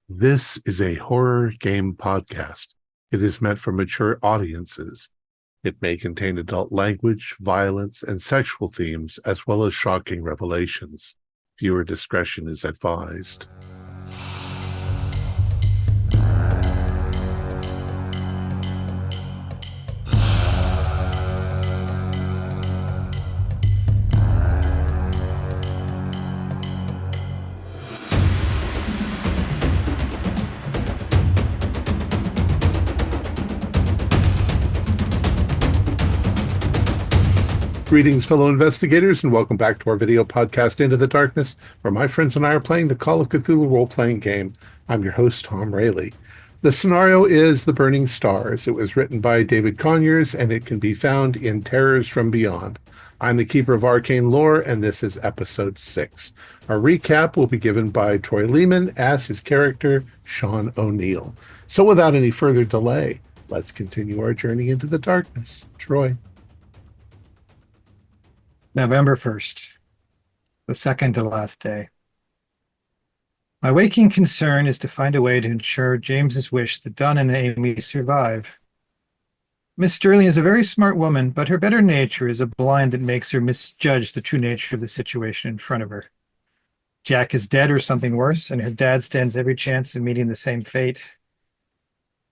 This is a horror game podcast. It is meant for mature audiences. It may contain adult language, violence, and sexual themes, as well as shocking revelations. Viewer discretion is advised. Greetings, fellow investigators, and welcome back to our video podcast, Into the Darkness, where my friends and I are playing the Call of Cthulhu role-playing game. I'm your host, Thom Raley. The scenario is The Burning Stars. It was written by David Conyers, and it can be found in Terrors from Beyond. I'm the Keeper of Arcane Lore, and this is Episode 6. Our recap will be given by Troy Lehman as his character, Sean O'Neill. So without any further delay, let's continue our journey into the darkness. Troy. November 1st, the second to last day. My waking concern is to find a way to ensure James's wish that Don and Amy survive. Miss Sterling is a very smart woman, but her better nature is a blind that makes her misjudge the true nature of the situation in front of her. Jack is dead or something worse, and her dad stands every chance of meeting the same fate.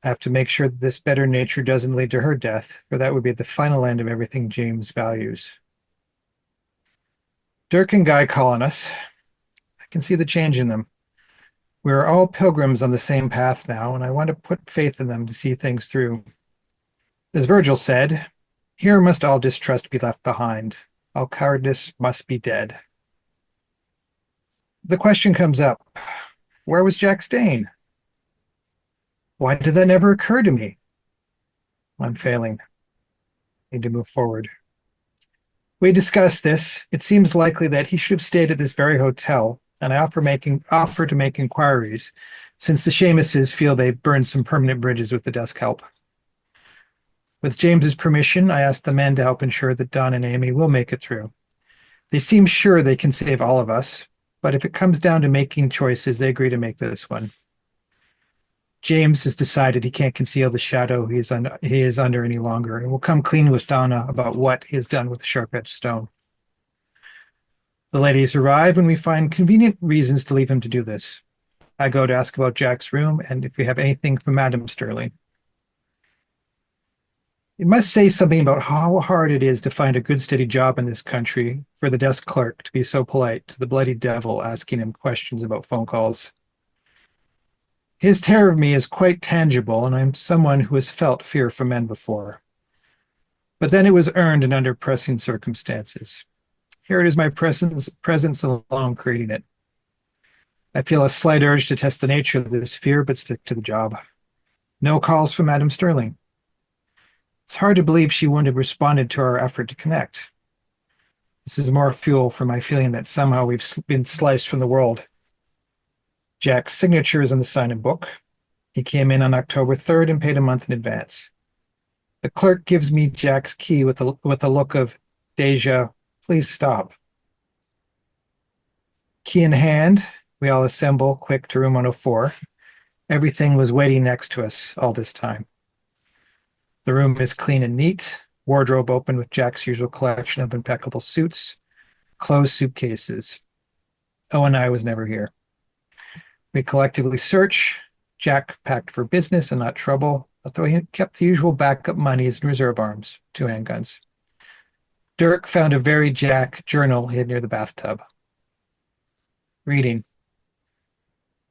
I have to make sure that this better nature doesn't lead to her death, for that would be the final end of everything James values. Dirk and Guy call on us. I can see the change in them. We are all pilgrims on the same path now, and I want to put faith in them to see things through. As Virgil said, here must all distrust be left behind. All cowardice must be dead. The question comes up, where was Jack staying? Why did that never occur to me? I'm failing. Need to move forward. We discussed this. It seems likely that he should have stayed at this very hotel, and I offer to make inquiries, since the Seamuses feel they've burned some permanent bridges with the desk help. With James's permission, I asked the men to help ensure that Don and Amy will make it through. They seem sure they can save all of us, but if it comes down to making choices, they agree to make this one. James has decided he can't conceal the shadow he is under any longer, and will come clean with Donna about what he has done with the sharp-edged stone. The ladies arrive when we find convenient reasons to leave him to do this. I go to ask about Jack's room and if we have anything from Madame Sterling. It must say something about how hard it is to find a good steady job in this country for the desk clerk to be so polite to the bloody devil asking him questions about phone calls. His terror of me is quite tangible, and I'm someone who has felt fear from men before. But then it was earned and under pressing circumstances. Here it is my presence alone creating it. I feel a slight urge to test the nature of this fear, but stick to the job. No calls from Madame Sterling. It's hard to believe she wouldn't have responded to our effort to connect. This is more fuel for my feeling that somehow we've been sliced from the world. Jack's signature is on the sign-in book. He came in on October 3rd and paid a month in advance. The clerk gives me Jack's key with a look of, Deja, please stop. Key in hand, we all assemble quick to room 104. Everything was waiting next to us all this time. The room is clean and neat, wardrobe open with Jack's usual collection of impeccable suits, closed suitcases. and I was never here. We collectively search. Jack packed for business and not trouble, although he kept the usual backup monies and reserve arms, 2 handguns. Dirk found a very Jack journal hid near the bathtub. Reading.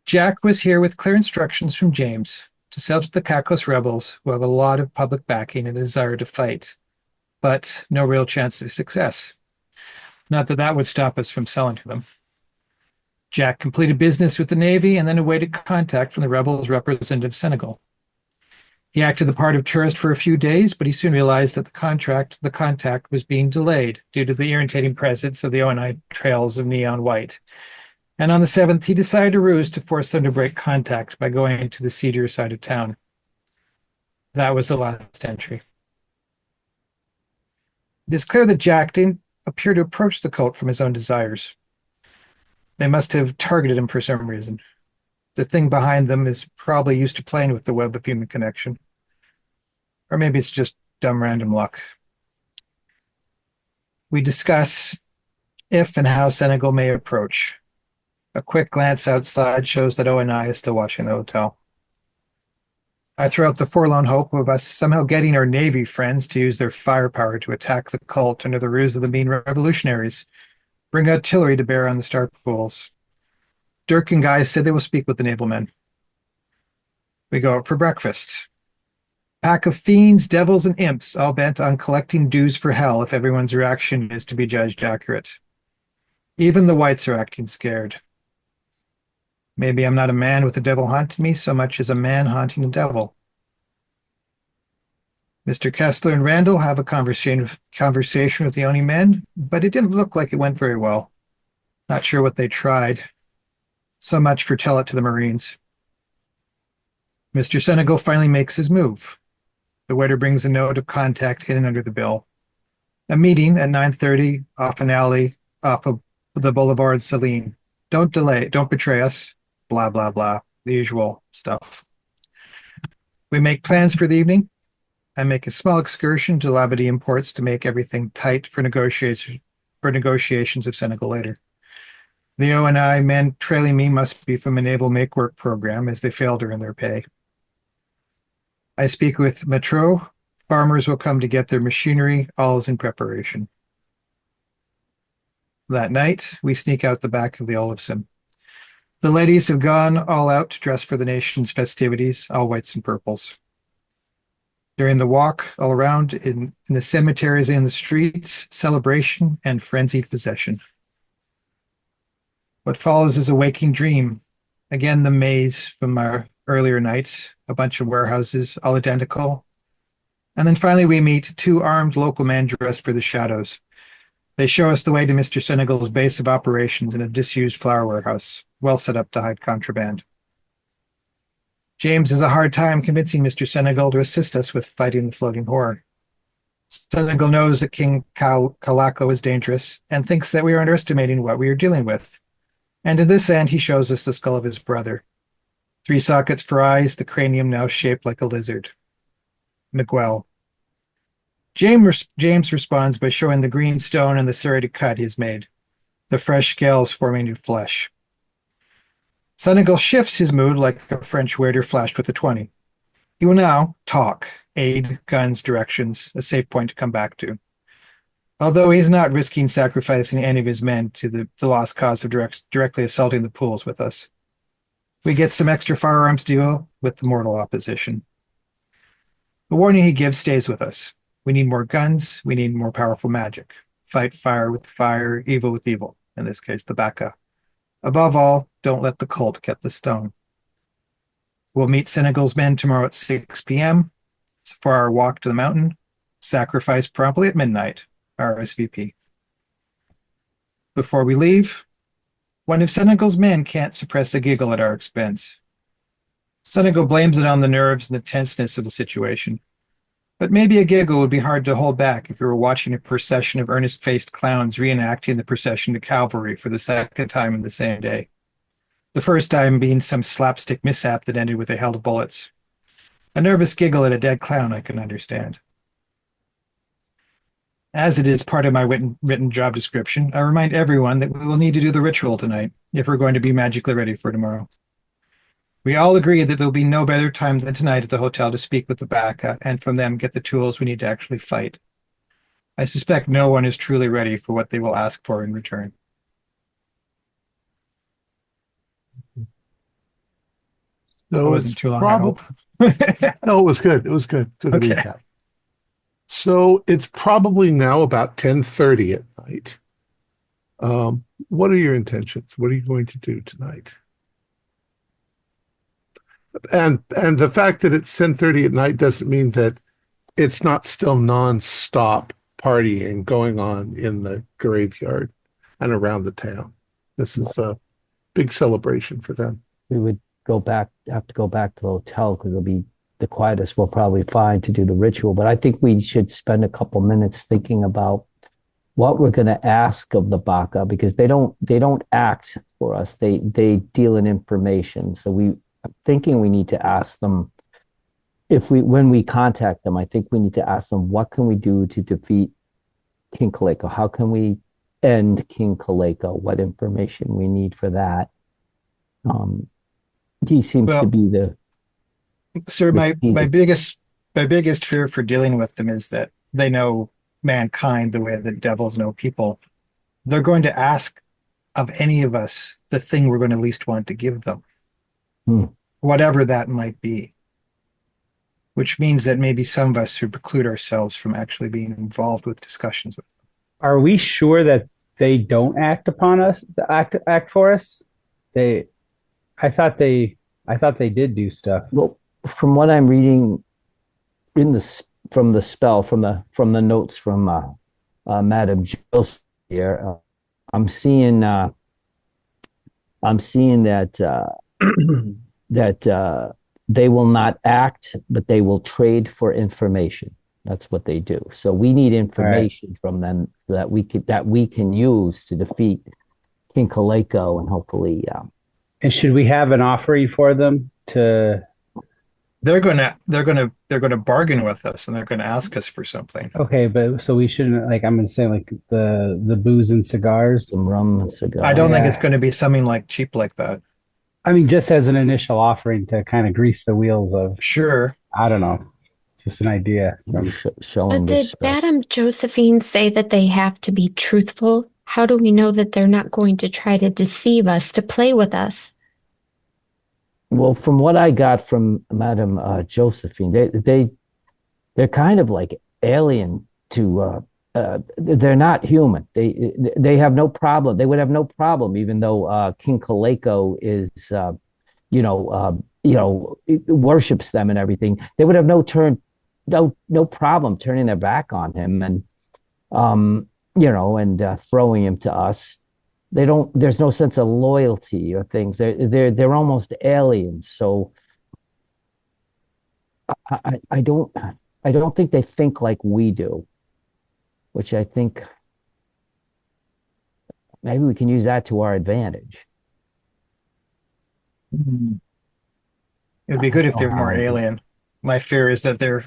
Jack was here with clear instructions from James to sell to the Kakos rebels, who have a lot of public backing and a desire to fight, but no real chance of success. Not that that would stop us from selling to them. Jack completed business with the Navy and then awaited contact from the rebels' representative Senegal. He acted the part of tourist for a few days, but he soon realized that the contact was being delayed due to the irritating presence of the ONI trails of neon white. And on the 7th, he decided a ruse to force them to break contact by going to the Cedar side of town. That was the last entry. It is clear that Jack didn't appear to approach the cult from his own desires. They must have targeted him for some reason. The thing behind them is probably used to playing with the web of human connection. Or maybe it's just dumb random luck. We discuss if and how Senegal may approach. A quick glance outside shows that O&I is still watching the hotel. I throw out the forlorn hope of us somehow getting our Navy friends to use their firepower to attack the cult under the ruse of the mean revolutionaries, bring artillery to bear on the star pools. Dirk and Guy said they will speak with the naval men. We go out for breakfast. Pack of fiends, devils, and imps, all bent on collecting dues for hell if everyone's reaction is to be judged accurate. Even the whites are acting scared. Maybe I'm not a man with the devil haunting me so much as a man haunting a devil. Mr. Kessler and Randall have a conversation with the Oni men, but it didn't look like it went very well. Not sure what they tried. So much for tell it to the Marines. Mr. Senegal finally makes his move. The waiter brings a note of contact hidden under the bill. A meeting at 9:30 off an alley off of the Boulevard Celine. Don't delay. Don't betray us. Blah, blah, blah. The usual stuff. We make plans for the evening. I make a small excursion to Labadie Imports to make everything tight for negotiations of Senegal later. The O&I men trailing me must be from a naval make-work program, as they failed to earn their pay. I speak with Metro. Farmers will come to get their machinery. All is in preparation. That night, we sneak out the back of the Olafson. The ladies have gone all out to dress for the nation's festivities, all whites and purples. During the walk all around in the cemeteries and the streets, celebration and frenzied possession. What follows is a waking dream. Again, the maze from our earlier nights, a bunch of warehouses, all identical. And then finally we meet two armed local men dressed for the shadows. They show us the way to Mr. Senegal's base of operations in a disused flour warehouse, well set up to hide contraband. James has a hard time convincing Mr. Senegal to assist us with fighting the floating horror. Senegal knows that King Calaco is dangerous and thinks that we are underestimating what we are dealing with. And to this end, he shows us the skull of his brother. 3 sockets for eyes, the cranium now shaped like a lizard. Miguel. James responds by showing the green stone and the serrated cut he has made, the fresh scales forming new flesh. Senegal shifts his mood like a French waiter flashed with a 20. He will now talk, aid, guns, directions, a safe point to come back to. Although he's not risking sacrificing any of his men to the lost cause of directly assaulting the pools with us. We get some extra firearms to deal with the mortal opposition. The warning he gives stays with us. We need more guns. We need more powerful magic. Fight fire with fire, evil with evil. In this case, the baka. Above all, don't let the cult get the stone. We'll meet Senegal's men tomorrow at 6 p.m. for our walk to the mountain. Sacrifice promptly at midnight. RSVP. Before we leave, one of Senegal's men can't suppress a giggle at our expense. Senegal blames it on the nerves and the tenseness of the situation. But maybe a giggle would be hard to hold back if you were watching a procession of earnest-faced clowns reenacting the procession to Calvary for the second time in the same day. The first time being some slapstick mishap that ended with a hail of bullets. A nervous giggle at a dead clown I can understand. As it is part of my written job description, I remind everyone that we will need to do the ritual tonight if we're going to be magically ready for tomorrow. We all agree that there will be no better time than tonight at the hotel to speak with the baka and from them get the tools we need to actually fight. I suspect no one is truly ready for what they will ask for in return. So it wasn't too long, I hope. No, it was good. It was good. Good Okay. recap. So it's probably now about 10:30 at night. What are your intentions? What are you going to do tonight? And the fact that it's 10:30 at night doesn't mean that it's not still nonstop partying going on in the graveyard and around the town. This is a big celebration for them. We would have to go back to the hotel because it'll be the quietest we'll probably find to do the ritual. But I think we should spend a couple minutes thinking about what we're going to ask of the baka, because they don't act for us. They deal in information. So I'm thinking we need to ask them, if we when we contact them, I think we need to ask them, what can we do to defeat King Kaleko? How can we end King Kaleko? What information we need for that? Um, he seems to Well, be the sir, the my key. biggest fear for dealing with them is that they know mankind the way that devils know people. They're going to ask of any of us the thing we're going to least want to give them, Hmm. whatever that might be, which means that maybe some of us should preclude ourselves from actually being involved with discussions with them. Are we sure that they don't act upon us, act for us? They, I thought they, I thought they did do stuff. Well, from what I'm reading in from the spell, from the notes from Madame Joseph here, I'm seeing I'm seeing that that they will not act, but they will trade for information. That's what they do. So we need All right. information from them that we can use to defeat King Kaleko and hopefully. And should we have an offering for them to? They're gonna bargain with us, and they're gonna ask us for something. Okay, but so we shouldn't like. I'm gonna say like the booze and cigars. Some rum and I cigars. don't think it's Yeah. going to be something like cheap like that. I mean, just as an initial offering to kind of grease the wheels of. Sure. I don't know, just an idea. Show But them did this. Madame Josephine say that they have to be truthful? How do we know that they're not going to try to deceive us, to play with us? Well, from what I got from Madame Josephine, they're kind of like alien to. They're not human. They have no problem. They would have no problem, even though King Kaleko is, worships them and everything. They would have no problem turning their back on him and, throwing him to us. They don't. There's no sense of loyalty or things. They're almost aliens. So I don't think they think like we do, which I think maybe we can use that to our advantage. It would I be good if don't they're know more how. alien. My fear is that they're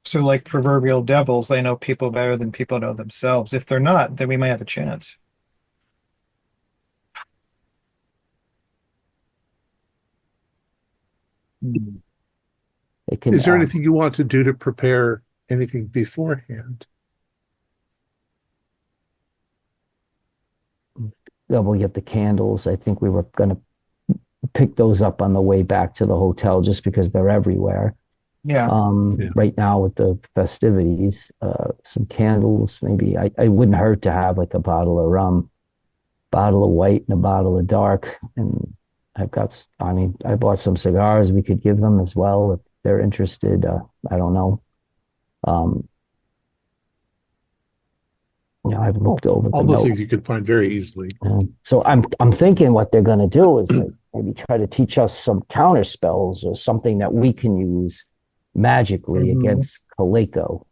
so like proverbial devils, they know people better than people know themselves. If they're not, then we might have a chance. They can. Is there anything you want to do to prepare anything beforehand? We'll get the candles. I think we were going to pick those up on the way back to the hotel just because they're everywhere. Yeah. Yeah. Right now with the festivities, some candles, maybe I wouldn't hurt to have like a bottle of rum, bottle of white and a bottle of dark. And I bought some cigars we could give them as well if they're interested. I don't know. Um, I've looked over All the those notes. things you could find very easily. So I'm thinking what they're going to do is like maybe try to teach us some counter spells or something that we can use magically Mhm. against Kaleko.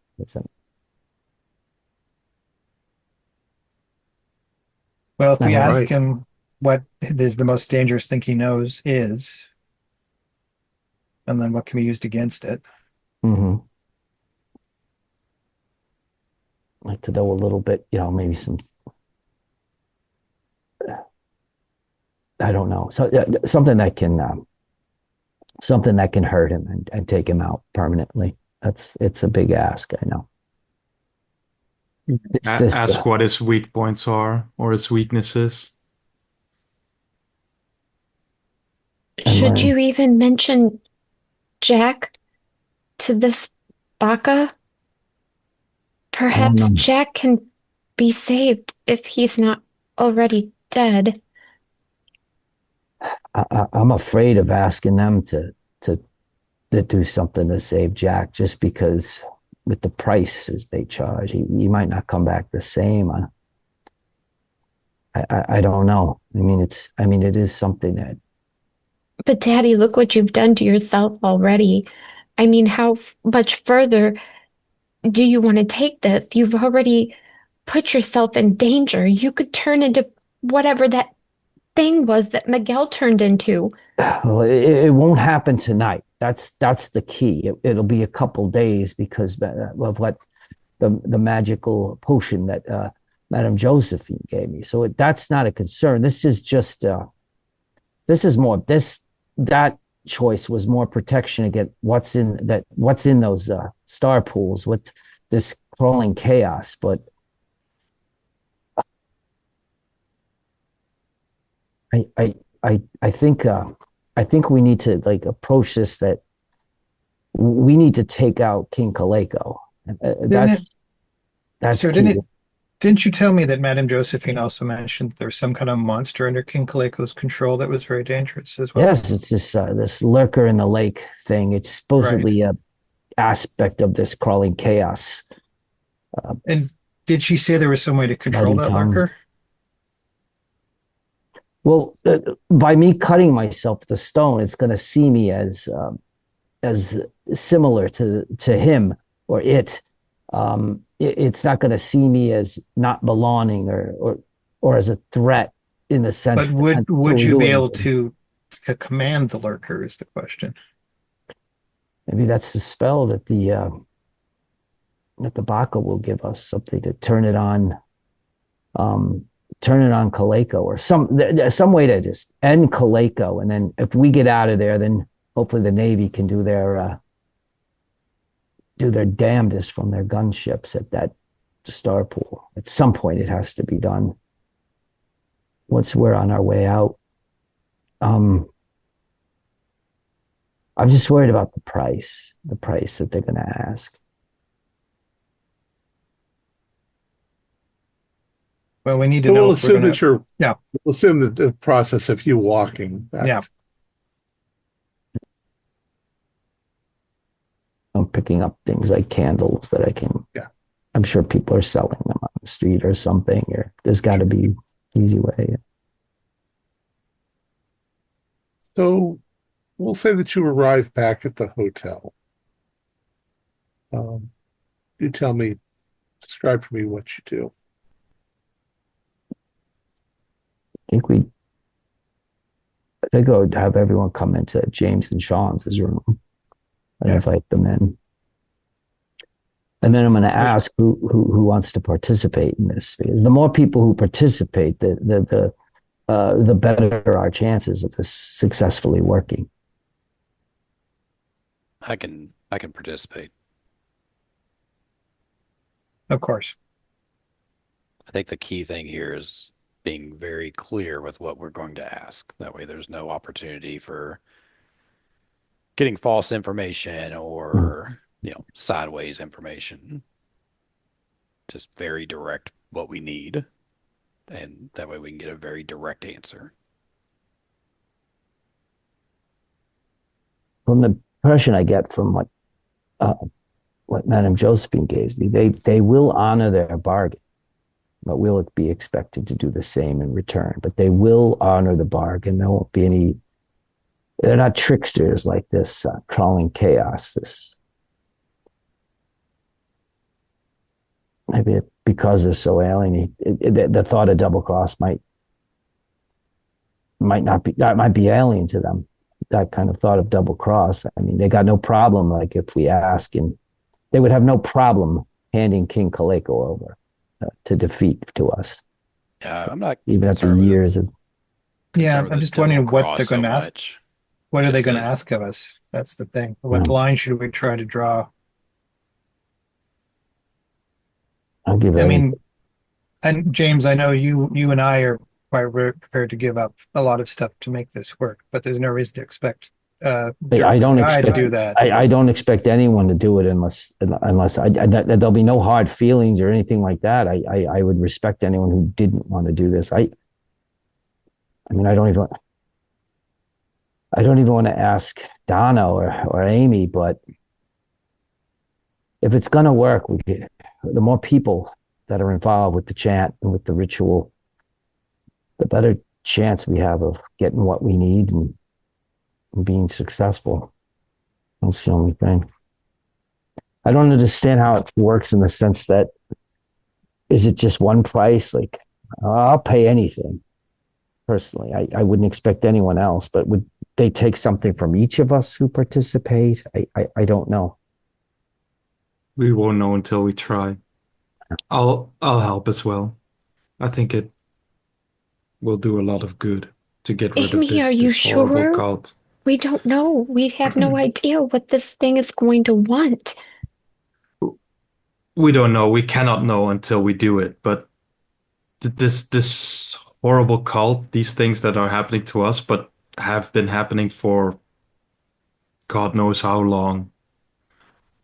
Well, if we All ask right. him what is the most dangerous thing he knows is, and then what can be used against it. Mm-hmm. Like to know a little bit, maybe some. I don't know. So something that can hurt him and take him out permanently. It's a big ask. I know. It's this. Ask what his weak points are or his weaknesses. And Should learn. you even mention Jack to this baka? Perhaps know. Jack can be saved if he's not already dead. I'm afraid of asking them to do something to save Jack, just because with the prices they charge, he might not come back the same. I don't know. It is something that. But Daddy, look what you've done to yourself already. I mean, how much further do you want to take this? You've already put yourself in danger. You could turn into whatever that thing was that Miguel turned into. Well, it won't happen tonight. That's the key. It'll be a couple days because of what the magical potion that Madame Josephine gave me. So that's not a concern. This is just that choice was more protection against what's in those star pools with this crawling chaos. But I think we need to like approach this that we need to take out King Kaleko. That's Sir, key. didn't you tell me that Madame Josephine also mentioned there's some kind of monster under King Kaleko's control that was very dangerous as well? Yes, it's this lurker in the lake thing. It's supposedly a aspect of this crawling chaos. And did she say there was some way to control that Thom. lurker? Well, by me cutting myself with the stone, it's going to see me as similar to him or it. It's not going to see me as not belonging or as a threat in the sense. But would you be able to command the lurker is the question. Maybe that's the spell that the baka will give us, something to turn it on Kaleko or some way to just end Kaleko, and then if we get out of there, then hopefully the Navy can do their damnedest from their gunships at that star pool. At some point, it has to be done. Once we're on our way out, I'm just worried about the price that they're going to ask. Well, we need to So know we'll if we're assume gonna, that you're. yeah. We'll assume that the process of you walking. Yeah. I'm picking up things like candles that I can. Yeah. I'm sure people are selling them on the street or something. Or there's got to be an easy way. So we'll say that you arrive back at the hotel. You tell me, describe for me what you do. I think I would have everyone come into James and Sean's room and invite them in. And then I'm going to ask who wants to participate in this, because the more people who participate, the better our chances of this successfully working. I can participate. Of course. I think the key thing here is being very clear with what we're going to ask. That way there's no opportunity for getting false information or, sideways information. Just very direct what we need. And that way we can get a very direct answer. From the impression I get from what Madame Josephine gave me, they will honor their bargain, but we'll be expected to do the same in return. But they will honor the bargain. There won't be any. They're not tricksters like this crawling chaos. This maybe because they're so alien. The thought of double cross might be alien to them. That kind of thought of double cross. I mean, they got no problem. Like if we ask, and they would have no problem handing King Kaleko over to defeat to us. Yeah, I'm not even after years of. Yeah, I'm just wondering what they're going to ask. What are they going to ask of us? That's the thing. What line should we try to draw? I'll give it. I mean, and James, I know you and I are quite prepared to give up a lot of stuff to make this work, but there's no reason to expect I don't expect to do that. I don't expect anyone to do it unless there'll be no hard feelings or anything like that. I would respect anyone who didn't want to do this. I mean, I don't even want to ask Donna or Amy, but if it's going to work, the more people that are involved with the chant and with the ritual, the better chance we have of getting what we need and being successful. That's the only thing. I don't understand how it works in the sense that is it just one price? Like, I'll pay anything. Personally, I wouldn't expect anyone else, but would they take something from each of us who participate? I don't know. We won't know until we try. I'll help as well. I think it will do a lot of good to get rid of Amy, are you this horrible sure? cult. We don't know. We have no idea what this thing is going to want. We don't know. We cannot know until we do it. But this horrible cult, these things that are happening to us, but have been happening for God knows how long.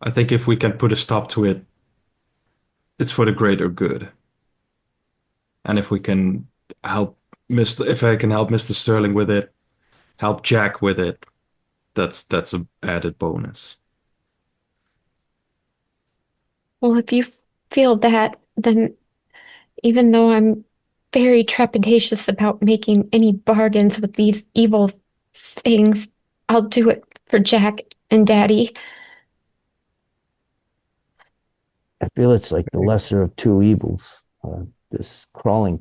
I think if we can put a stop to it, it's for the greater good. And if we can if I can help Mr. Sterling with it, help Jack with it, that's a added bonus. Well, if you feel that, then even though I'm very trepidatious about making any bargains with these evil things, I'll do it for Jack and Daddy. I feel it's like the lesser of two evils. This crawling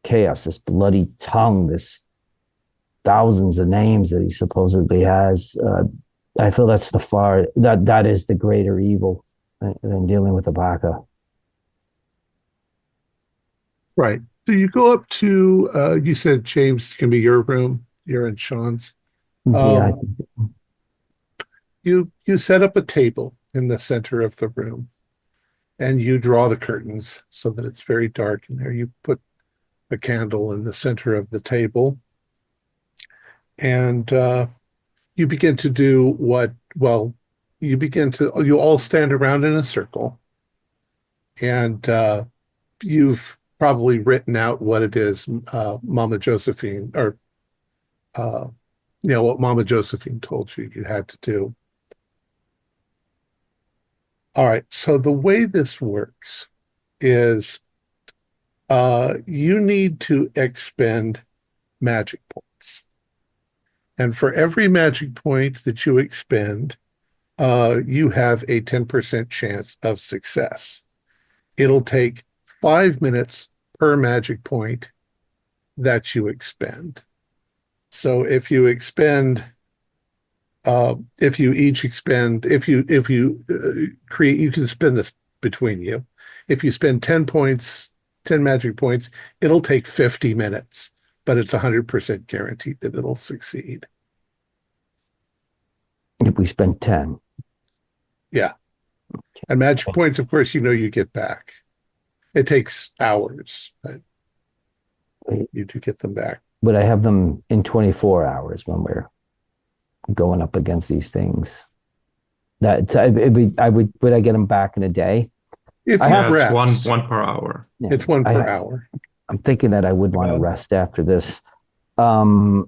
chaos, this bloody tongue, this thousands of names that he supposedly has. I feel that's that is the greater evil than dealing with the baka. Right. So you go up to, you said, James, can be your room. You're in Sean's. Yeah, You set up a table in the center of the room, and you draw the curtains so that it's very dark in there. You put a candle in the center of the table, and you begin to do you all stand around in a circle, and you've probably written out what it is Mama Josephine, or what Mama Josephine told you had to do. All right, so the way this works is you need to expend magic points. And for every magic point that you expend, you have a 10% chance of success. It'll take 5 minutes per magic point that you expend. So if you expend, if you create, you can spend this between you. If you spend 10 magic points, it'll take 50 minutes, but it's 100% guaranteed that it'll succeed. if we spend 10. Yeah. And magic points, of course, you get back. It takes hours, but you do get them back. But I have them in 24 hours when we're going up against these things. Would I get them back in a day? If I you have rest, one per hour. Yeah. it's one per hour. I'm thinking that I would want to rest after this. I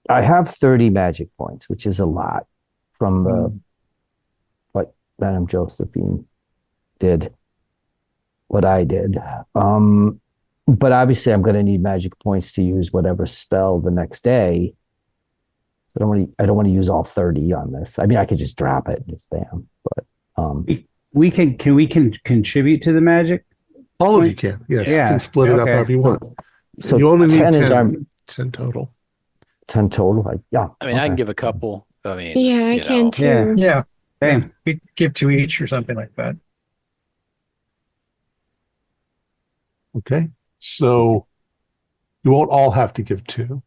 have 30 magic points, which is a lot from what Madame Josephine did, what I did. But obviously I'm going to need magic points to use whatever spell the next day. So I don't want to use all 30 on this. I mean, I could just drop it and just bam. But we can contribute to the magic? All of you can. Yes. Yeah. You can split it up however you want. So you only need 10 is 10 total. 10 total. I mean, I can give a couple. I mean, Yeah, I can too. Yeah. Yeah. Same. We give 2 each or something like that. Okay. So you won't all have to give 2.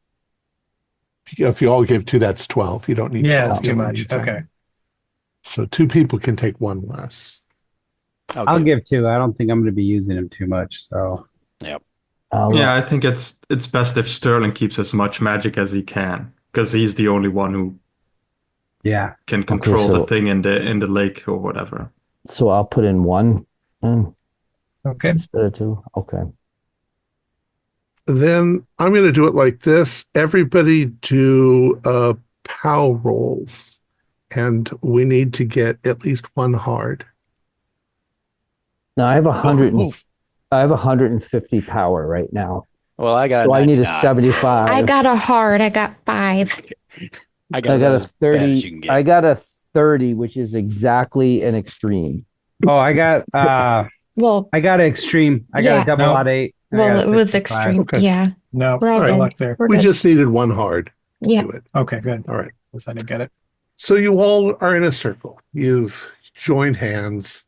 If you all give 2, that's 12. You don't need 12. Yeah, that's You too only much. need 10. Okay. So 2 people can take 1 less. I'll give 2. I don't think I'm going to be using them too much. So Yep. Yeah, I think it's best if Sterling keeps as much magic as he can, because he's the only one who can control the thing in the lake or whatever. So I'll put in 1 Okay. instead of 2. Okay. Then I'm going to do it like this. Everybody do POW rolls, and we need to get at least 1 hard. Now I have 150 power right now. Well, I got. So I need a 99. 75. I got a hard. I got 5. I got a as bad as 30. you can get. I got a 30, which is exactly an extreme. I got Well, I got an extreme. I got Yeah. a double No. odd 8. I well, got a it was 65. extreme. Okay. Yeah, No, we're all All right. no good. luck there. We're We good. just needed one hard to Yeah. do it. Okay, good. All right. Guess I didn't get it. So you all are in a circle. You've joined hands.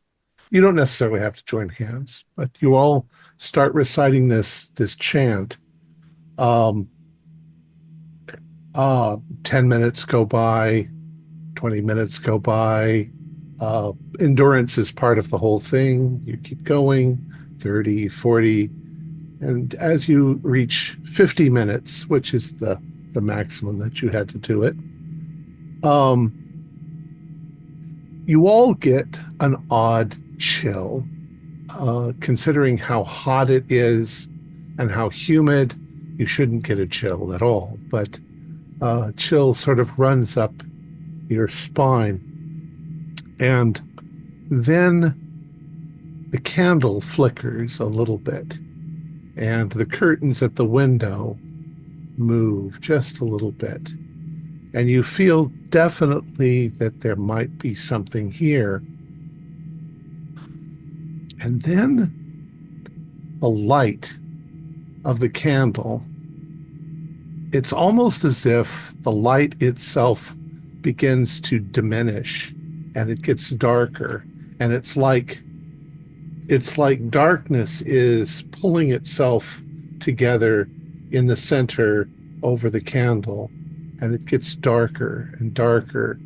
You don't necessarily have to join hands, but you all start reciting this chant. Um, 10 minutes go by, 20 minutes go by. Endurance is part of the whole thing. You keep going, 30, 40. And as you reach 50 minutes, which is the maximum that you had to do it, you all get an odd chill, considering how hot it is and how humid. You shouldn't get a chill at all, but chill sort of runs up your spine. And then the candle flickers a little bit, and the curtains at the window move just a little bit. And you feel definitely that there might be something here. And then the light of the candle, it's almost as if the light itself begins to diminish and it gets darker. And it's like darkness is pulling itself together in the center over the candle, and it gets darker and darker.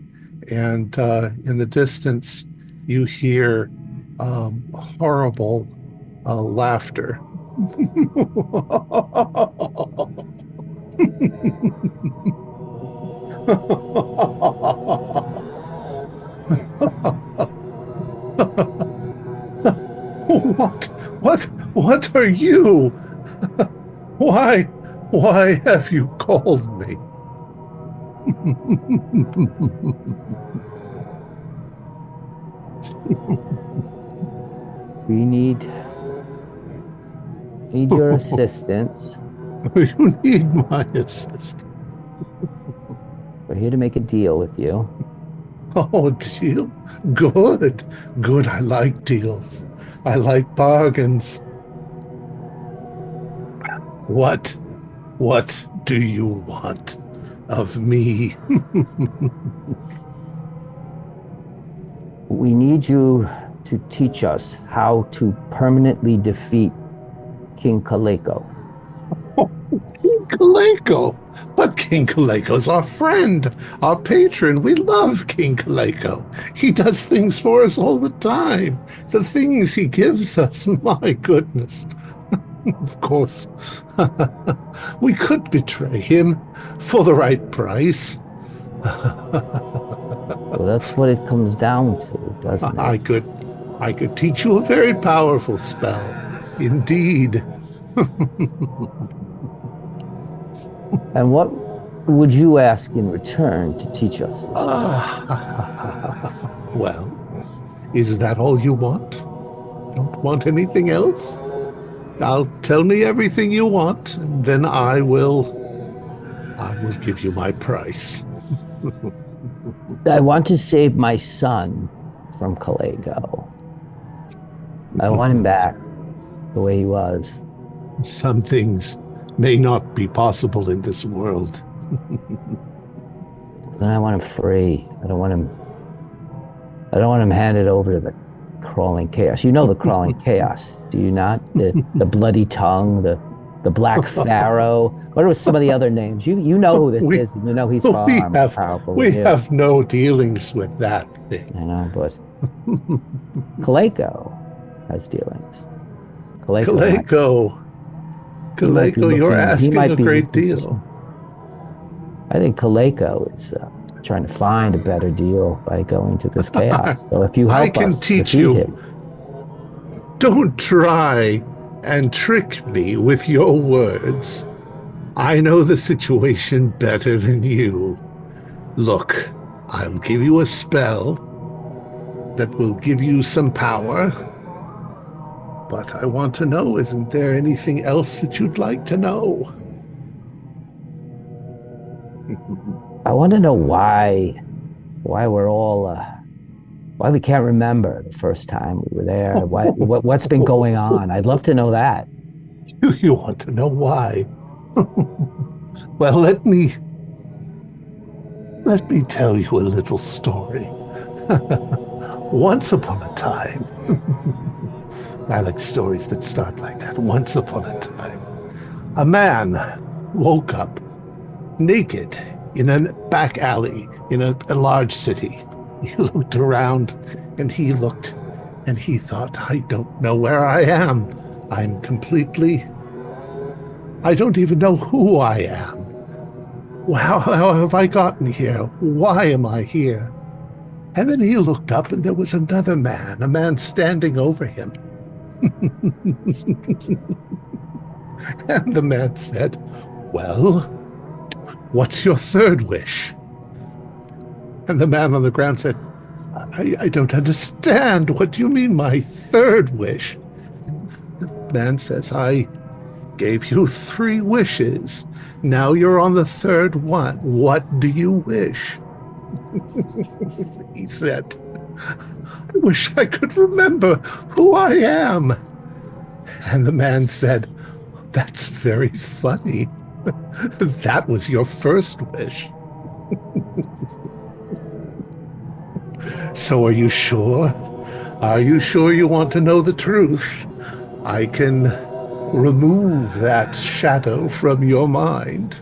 And in the distance, you hear horrible laughter. What are you? Why have you called me? We need your assistance. You need my assistance. We're here to make a deal with you. Oh, deal? Good. Good. I like deals. I like bargains. What do you want of me? We need you to teach us how to permanently defeat King Kaleko. King Kaleko? But King Kaleko's our friend, our patron. We love King Kaleko. He does things for us all the time. The things he gives us, my goodness. Of course, we could betray him for the right price. Well, that's what it comes down to, doesn't it? I could teach you a very powerful spell. Indeed. And what would you ask in return to teach us this? Well, is that all you want? Don't want anything else? Tell me everything you want, and then I will give you my price. I want to save my son from Kaleko. I want him back the way he was. Some things may not be possible in this world. Then I want him free. I don't want him handed over to the crawling chaos. You know the crawling chaos, do you not? The bloody tongue, the black pharaoh. What are some of the other names? You know who this is, and you know he's far more powerful. We have no dealings with that thing. I know, but Kaleko has dealings. Kaleko, you're asking a great deal. I think Kaleko is trying to find a better deal by going to this chaos. So if you help I can us teach defeat you. him, Don't try and trick me with your words. I know the situation better than you. Look, I'll give you a spell that will give you some power. But I want to know, isn't there anything else that you'd like to know? I want to know why we're all Why we can't remember the first time we were there? What's been going on? I'd love to know that. You want to know why? Well, let me tell you a little story. Once upon a time, I like stories that start like that. Once upon a time, a man woke up naked in a back alley in a large city. He looked around and he looked and he thought, I don't know where I am. I don't even know who I am. How have I gotten here? Why am I here? And then he looked up and there was another man, a man standing over him. And the man said, well, what's your third wish? And the man on the ground said, I don't understand. What do you mean, my third wish? And the man says, I gave you 3 wishes. Now you're on the third one. What do you wish? He said, I wish I could remember who I am. And the man said, that's very funny. That was your first wish. So are you sure? Are you sure you want to know the truth? I can remove that shadow from your mind.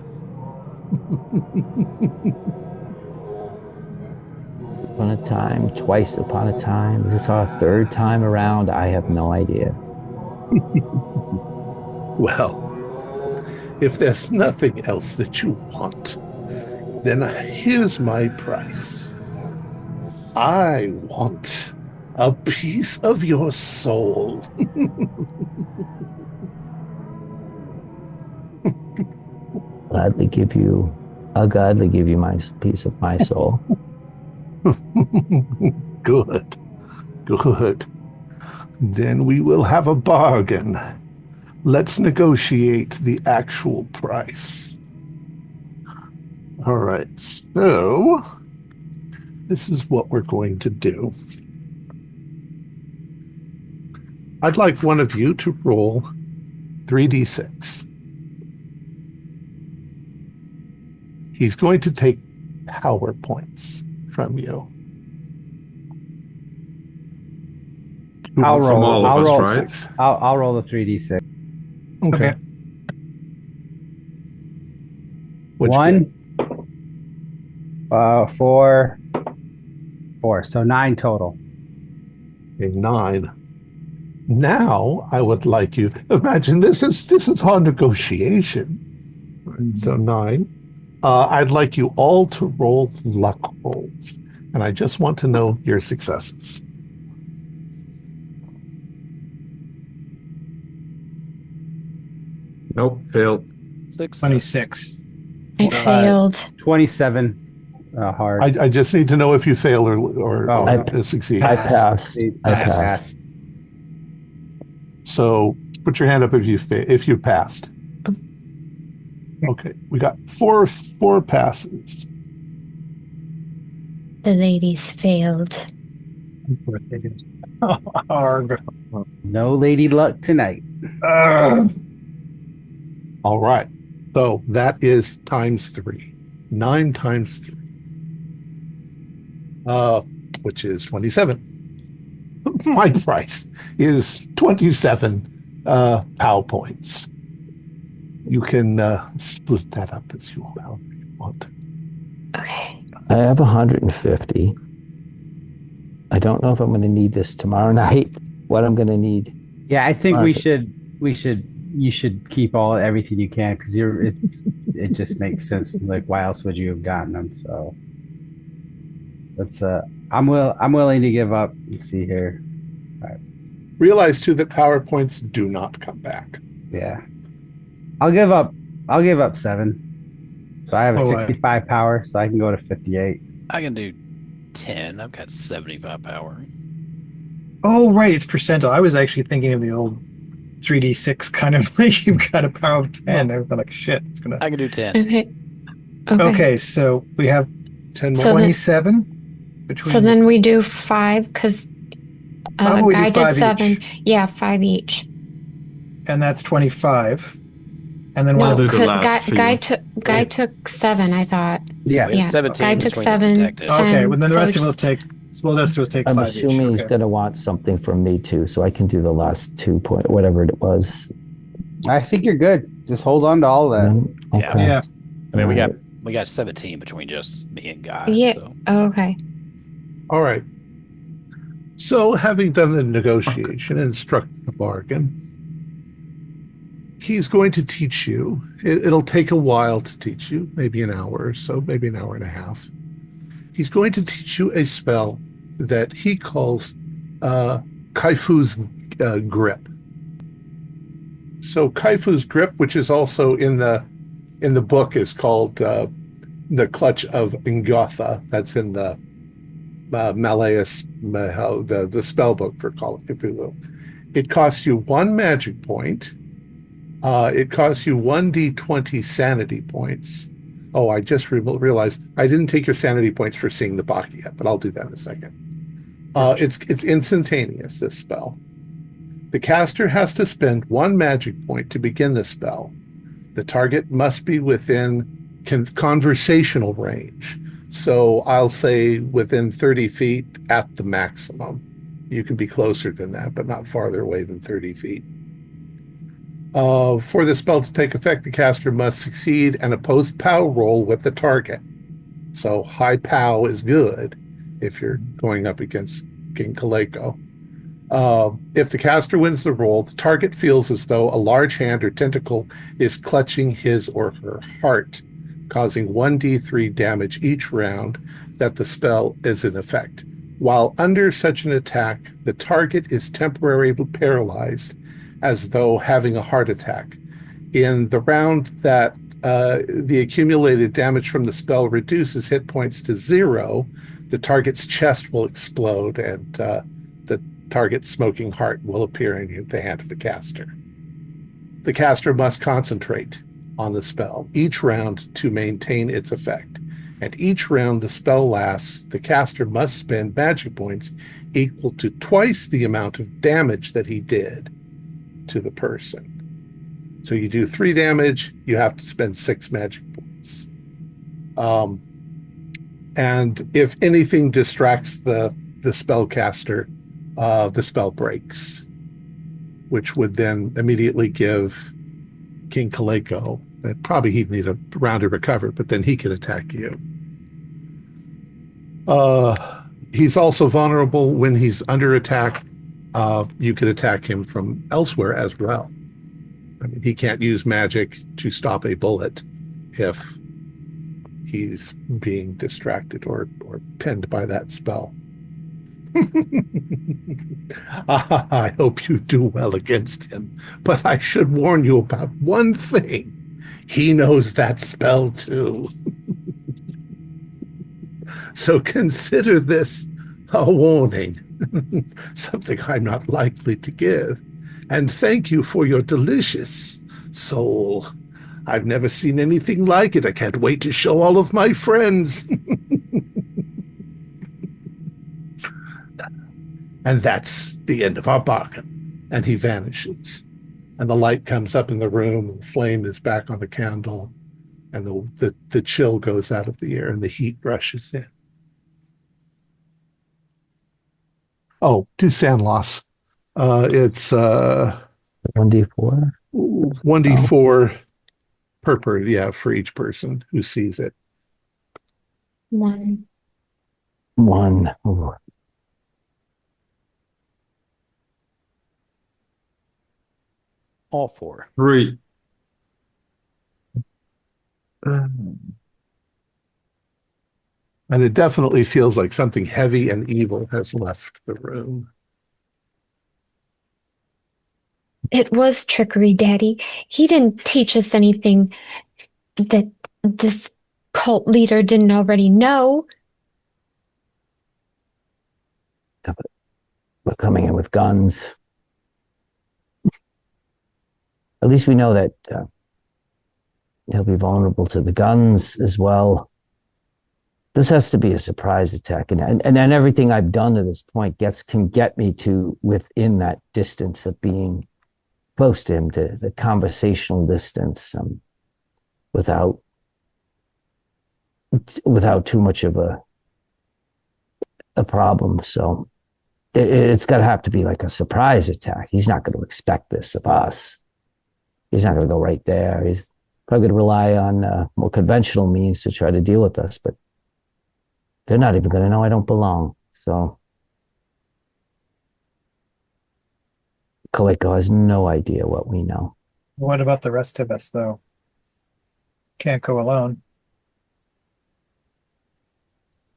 Upon a time, twice upon a time. Is this our third time around? I have no idea. Well, if there's nothing else that you want, then here's my price. I want a piece of your soul. I'll gladly give you my piece of my soul. Good. Then we will have a bargain. Let's negotiate the actual price. All right, so this is what we're going to do. I'd like one of you to roll 3d6. He's going to take power points from you. I'll From roll. all of I'll us, roll. right? I'll roll the 3d6. Okay. What'd you 1, 4, 4. So 9 total. get? Okay, 9. Now I would like you. Imagine this is our negotiation. So 9. I'd like you all to roll luck rolls, and I just want to know your successes. Nope, failed. 26. I failed. 27. Hard. I just need to know if you fail or Oh, succeed. I passed. I I passed. passed. So put your hand up if you passed. Okay, we got four passes. The ladies failed. Arg. No lady luck tonight. All right, so that is times 3. 9 times 3. Which is 27. My price is 27 POW points. You can split that up as you want. Okay. I have 150. I don't know if I'm going to need this tomorrow night. What I'm going to need. Yeah, I think Market. you should keep everything you can because it just makes sense. Like, why else would you have gotten them? So that's I'm willing to give up. Let's see here. Realize too that PowerPoints do not come back. Yeah, I'll give up 7. So I have a 65 power, so I can go to 58. I can do 10. I've got 75 power. Oh, right. It's percentile. I was actually thinking of the old 3d6 kind of like you've got a power of 10. I was like, shit, it's going to. I can do 10. Okay. Okay, so we have 10 more. So 27. between So then we do 5 because How about we do Guy did 5 7. each? Yeah, 5 each. and that's 25. And then No, I'll what do the else? last Guy few. took 7, I thought. Yeah. We have Yeah, 17 Guy took between the 7. detectives. Okay, 10, well, then the so rest of us just- take. Well, let's just take I'm 5 each. assuming he's Okay. going to want something from me too, so I can do the last 2 point, whatever it was. I think you're good. Just hold on to all of that. Then, Yeah. okay. Yeah. I mean, Alright. we got 17 between just me and Guy. Yeah. So Oh, okay. All right. So, having done the negotiation and struck the bargain, he's going to teach you. It'll take a while to teach you, maybe an hour or so, maybe an hour and a half. He's going to teach you a spell that he calls Kaifu's Grip. So Kaifu's Grip, which is also in the book, is called the Clutch of Ngotha. That's in the Malleus, the spell book for Call of Cthulhu. It costs you 1 magic point. It costs you 1d20 sanity points. Oh, I just realized I didn't take your sanity points for seeing the baka yet, but I'll do that in a second. It's instantaneous, this spell. The caster has to spend 1 magic point to begin the spell. The target must be within conversational range. So I'll say within 30 feet at the maximum. You can be closer than that, but not farther away than 30 feet. For the spell to take effect, the caster must succeed an opposed POW roll with the target. So high POW is good if you're going up against King Kaleko. If the caster wins the roll, the target feels as though a large hand or tentacle is clutching his or her heart, causing 1d3 damage each round that the spell is in effect. While under such an attack, the target is temporarily paralyzed as though having a heart attack. In the round that the accumulated damage from the spell reduces hit points to 0, the target's chest will explode and the target's smoking heart will appear in the hand of the caster. The caster must concentrate on the spell each round to maintain its effect. And each round the spell lasts, the caster must spend magic points equal to twice the amount of damage that he did to the person. So you do 3 damage, you have to spend 6 magic points. And if anything distracts the spellcaster, the spell breaks, which would then immediately give King Kaleko that probably he'd need a round to recover, but then he could attack you. He's also vulnerable when he's under attack. You could attack him from elsewhere as well. I mean, he can't use magic to stop a bullet if he's being distracted or pinned by that spell. I hope you do well against him, but I should warn you about one thing. He knows that spell too. So consider this a warning, something I'm not likely to give. And thank you for your delicious soul. I've never seen anything like it. I can't wait to show all of my friends. And that's the end of our bargain. And he vanishes. And the light comes up in the room, and the flame is back on the candle, and the chill goes out of the air, and the heat rushes in. Oh, do sand loss. It's 1d4. 1d4 for each person who sees it. 1. 1. Ooh. all 4. 3. And it definitely feels like something heavy and evil has left the room. It was trickery, Daddy. He didn't teach us anything that this cult leader didn't already know. We're coming in with guns. At least we know that he'll be vulnerable to the guns as well. This has to be a surprise attack, and everything I've done to this point can get me to within that distance of being close to him, to the conversational distance, without too much of a problem. So it's got to have to be like a surprise attack. He's not going to expect this of us. He's not going to go right there. He's probably going to rely on more conventional means to try to deal with us, but they're not even going to know I don't belong. So Coleco has no idea what we know. What about the rest of us, though? Can't go alone.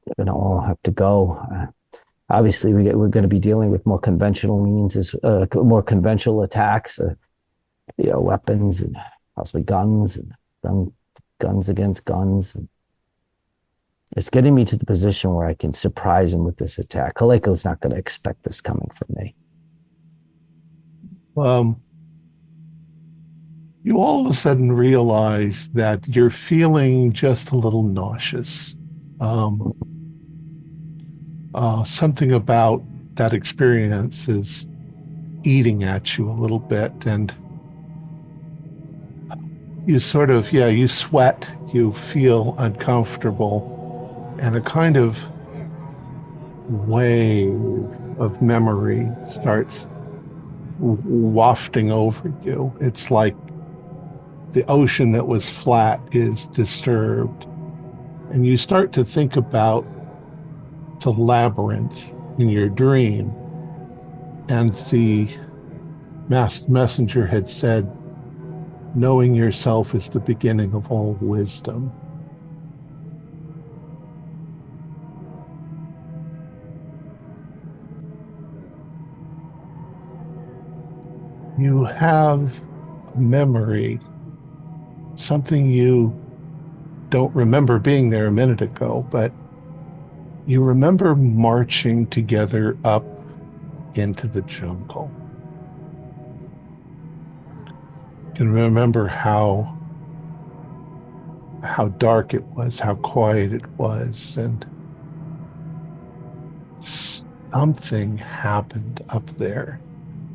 They're going to all have to go. Obviously, we're going to be dealing with more conventional means, more conventional attacks, weapons and possibly guns and guns against guns. And it's getting me to the position where I can surprise him with this attack. Coleco's not going to expect this coming from me. You all of a sudden realize that you're feeling just a little nauseous. Something about that experience is eating at you a little bit, and you sort of, you sweat, you feel uncomfortable, and a kind of wave of memory starts wafting over you. It's like the ocean that was flat is disturbed, and you start to think about the labyrinth in your dream. And the masked messenger had said, knowing yourself is the beginning of all wisdom. You have a memory, something you don't remember being there a minute ago, but you remember marching together up into the jungle. You can remember how dark it was, how quiet it was, and something happened up there.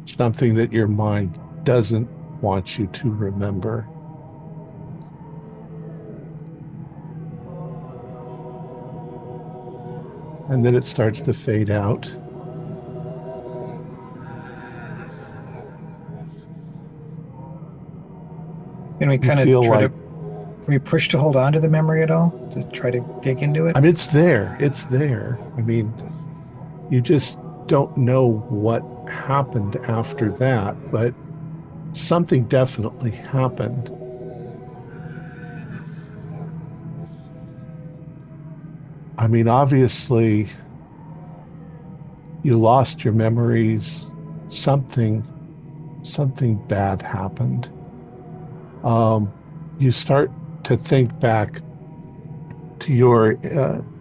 Something that your mind doesn't want you to remember. And then it starts to fade out. Can we kind of can we push to hold on to the memory at all? To try to dig into it? I mean, it's there. It's there. I mean, you just don't know what happened after that, but something definitely happened. I mean, obviously, you lost your memories. Something bad happened. You start to think back to your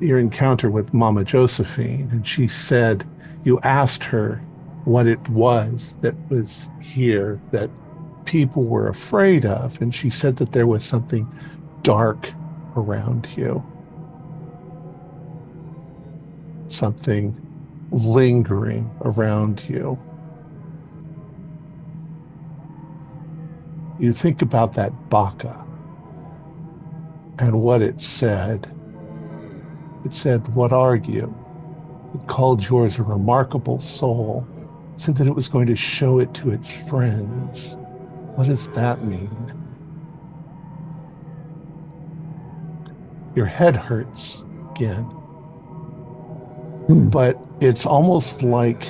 encounter with Mama Josephine, and she said you asked her what it was that was here that people were afraid of, and she said that there was something dark around you, something lingering around you. You think about that baka and what it said. It said, "What are you?" It called yours a remarkable soul. It said that it was going to show it to its friends. What does that mean? Your head hurts again. But it's almost like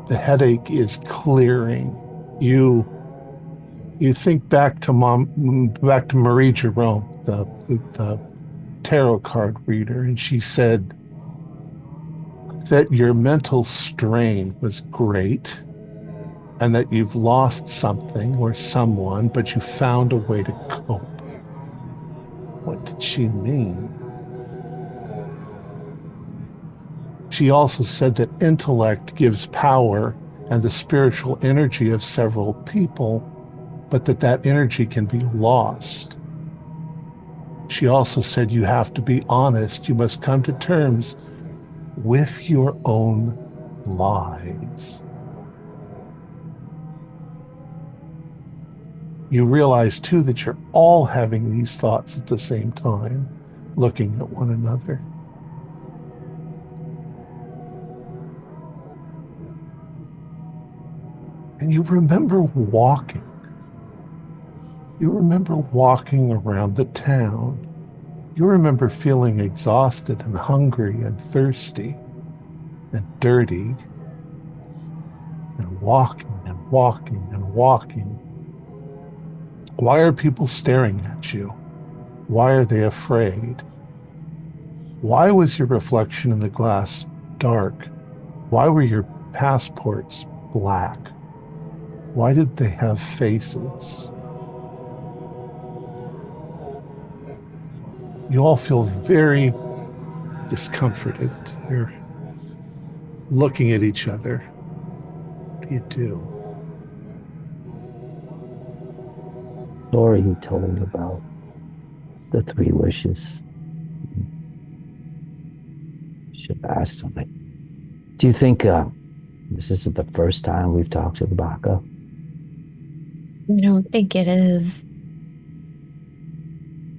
the headache is clearing. You think back to Marie Jerome, the tarot card reader, and she said that your mental strain was great and that you've lost something or someone, but you found a way to cope. What did she mean? She also said that intellect gives power and the spiritual energy of several people, but that energy can be lost. She also said you have to be honest. You must come to terms with your own lies. You realize, too, that you're all having these thoughts at the same time, looking at one another. And you remember walking. You remember walking around the town. You remember feeling exhausted and hungry and thirsty and dirty and walking and walking and walking. Why are people staring at you? Why are they afraid? Why was your reflection in the glass dark? Why were your passports black? Why did they have faces? You all feel very discomforted. You're looking at each other. What do you do? Story he told about the three wishes. Should have asked him. Do you think this isn't the first time we've talked to the baka? I don't think it is.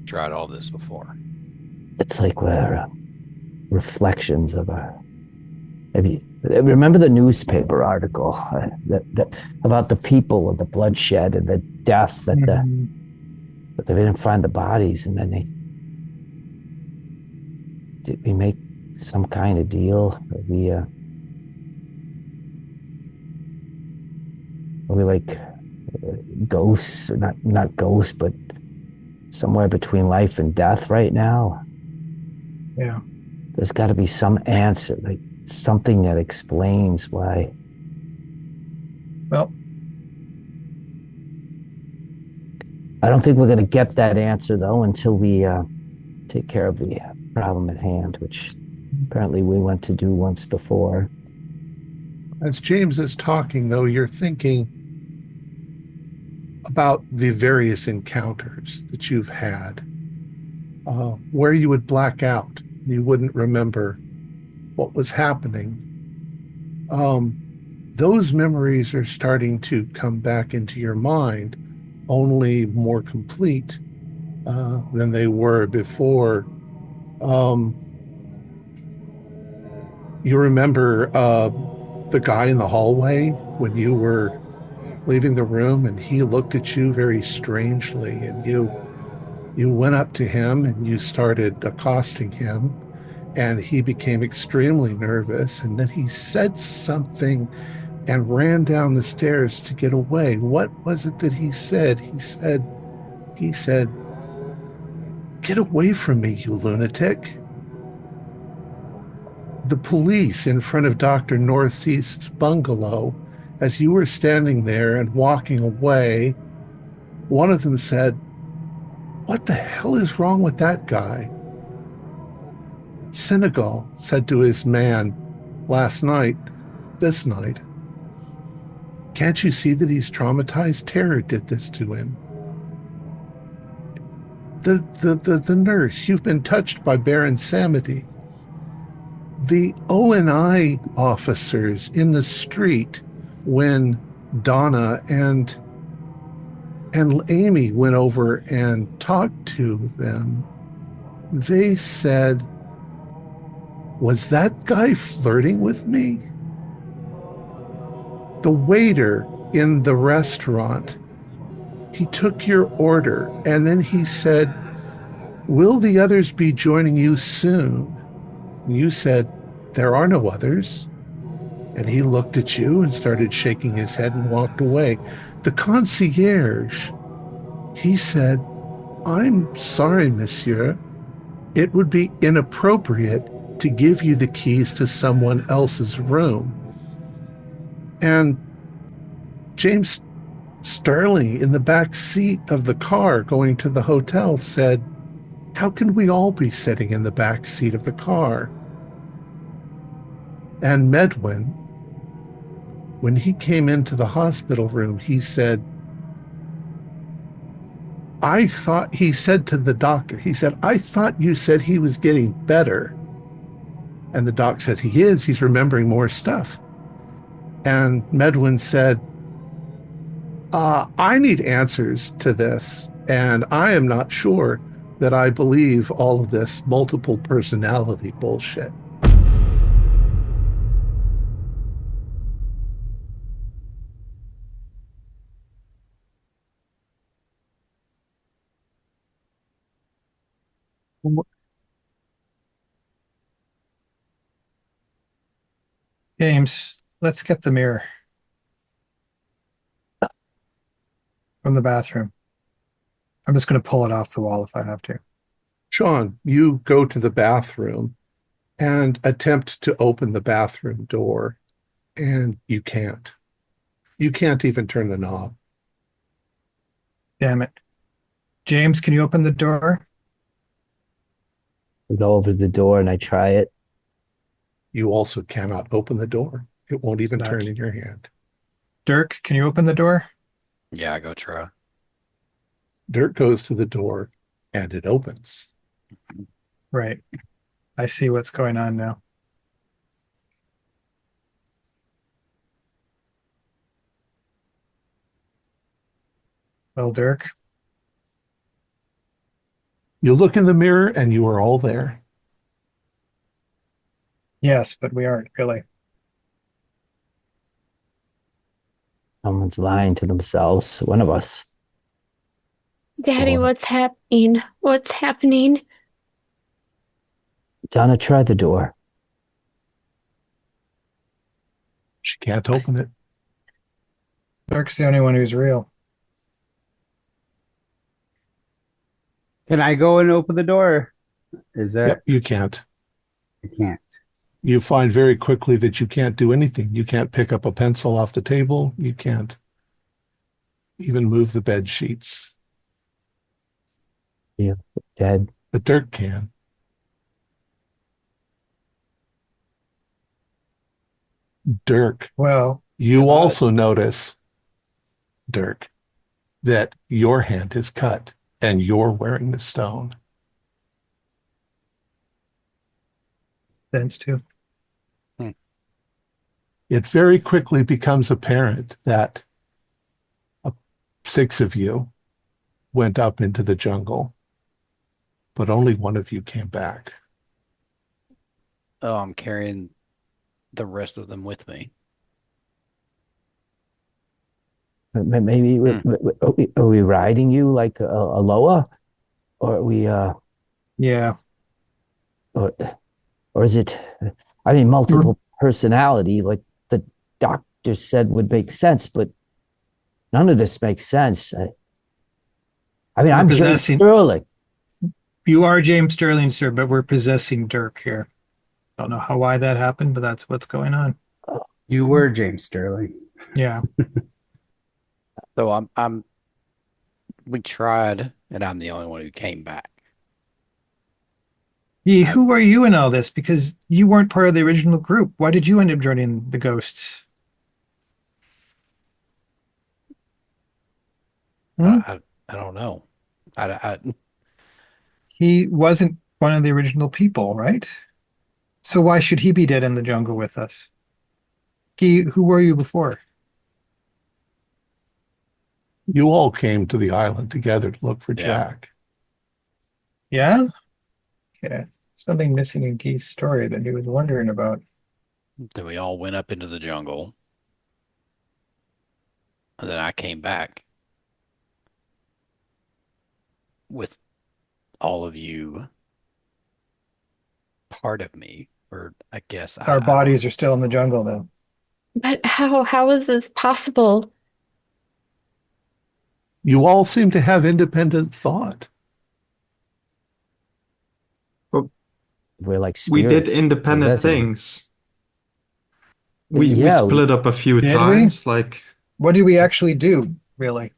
Tried all this before. It's like we're reflections of a. Maybe remember the newspaper article that about the people and the bloodshed and the death that but they didn't find the bodies, and then did we make some kind of deal? Are we like ghosts, or not ghosts, but somewhere between life and death right now? Yeah. There's got to be some answer, like something that explains why. Well, I don't think we're going to get that answer, though, until we take care of the problem at hand, which apparently we went to do once before. As James is talking, though, you're thinking about the various encounters that you've had, where you would black out. You wouldn't remember what was happening. Those memories are starting to come back into your mind, only more complete than they were before. You remember the guy in the hallway when you were leaving the room, and he looked at you very strangely, and you went up to him and you started accosting him, and he became extremely nervous, and then he said something and ran down the stairs to get away. What was it that he said? He said, "Get away from me, you lunatic." The police in front of Dr. Northeast's bungalow, as you were standing there and walking away, one of them said, "What the hell is wrong with that guy?" Senegal said to his man this night, "Can't you see that he's traumatized? Terror did this to him." The nurse, "You've been touched by Baron Samedi." The O&I officers in the street, when Donna and Amy went over and talked to them, they said, "Was that guy flirting with me?" The waiter in the restaurant, he took your order and then he said, "Will the others be joining you soon?" And you said, "There are no others." And he looked at you and started shaking his head and walked away. The concierge, he said, "I'm sorry, monsieur. It would be inappropriate to give you the keys to someone else's room." And James Sterling, in the back seat of the car going to the hotel, said, "How can we all be sitting in the back seat of the car?" And Medwin, when he came into the hospital room, he said, I thought he said to the doctor, he said, I thought you said he was getting better. And the doc says he is. He's remembering more stuff. And Medwin said, I need answers to this. And I am not sure that I believe all of this multiple personality bullshit. James, let's get the mirror from the bathroom. I'm just going to pull it off the wall if I have to. Sean, you go to the bathroom and attempt to open the bathroom door, and you can't. You can't even turn the knob. Damn it. James, can you open the door? I go over to the door and I try it. You also cannot open the door. It won't even Snug. turn in your hand. Dirk, can you open the door? Yeah, go try. Dirk goes to the door and it opens. Right. I see what's going on now. Well, Dirk, You look in the mirror and you are all there. yes, but we aren't really. Someone's lying to themselves. One of us. Daddy, Or- what's happening? What's happening? Donna, try the door. She can't open it. Dirk's the only one who's real. Can I go and open the door? Is that Yep, you can't. I can't. You find very quickly that you can't do anything. You can't pick up a pencil off the table. You can't even move the bed sheets. Dead. But Dirk can. Dirk, Well, you Goodbye. also notice, Dirk, that your hand is cut and you're wearing the stone. Vince too. It very quickly becomes apparent that 6 of you went up into the jungle, but only one of you came back. Oh, I'm carrying the rest of them with me. Maybe are we riding you like a Loa? Or are we Yeah. or is it I mean multiple personality like the doctor said would make sense, but none of this makes sense. I mean, I'm James possessing- Sterling. You are James Sterling, sir, but we're possessing Dirk here. Don't know why that happened, but that's what's going on. You were James Sterling. Yeah. So we tried, and I'm the only one who came back. Yeah, who are you in all this? Because you weren't part of the original group. Why did you end up joining the ghosts? I don't know. He wasn't one of the original people, right? So why should he be dead in the jungle with us? Who were you before? You all came to the island together to look for Yeah. Jack. Yeah? Yeah. Something missing in Keith's story that he was wondering about. Then we all went up into the jungle, and then I came back with all of you part of me, or I guess Our bodies are still in the jungle then. But how is this possible? You all seem to have independent thought. We're like We did spirits independent possessing. things. We Yeah, split up a few Did we? times. Like, What did we actually do, really?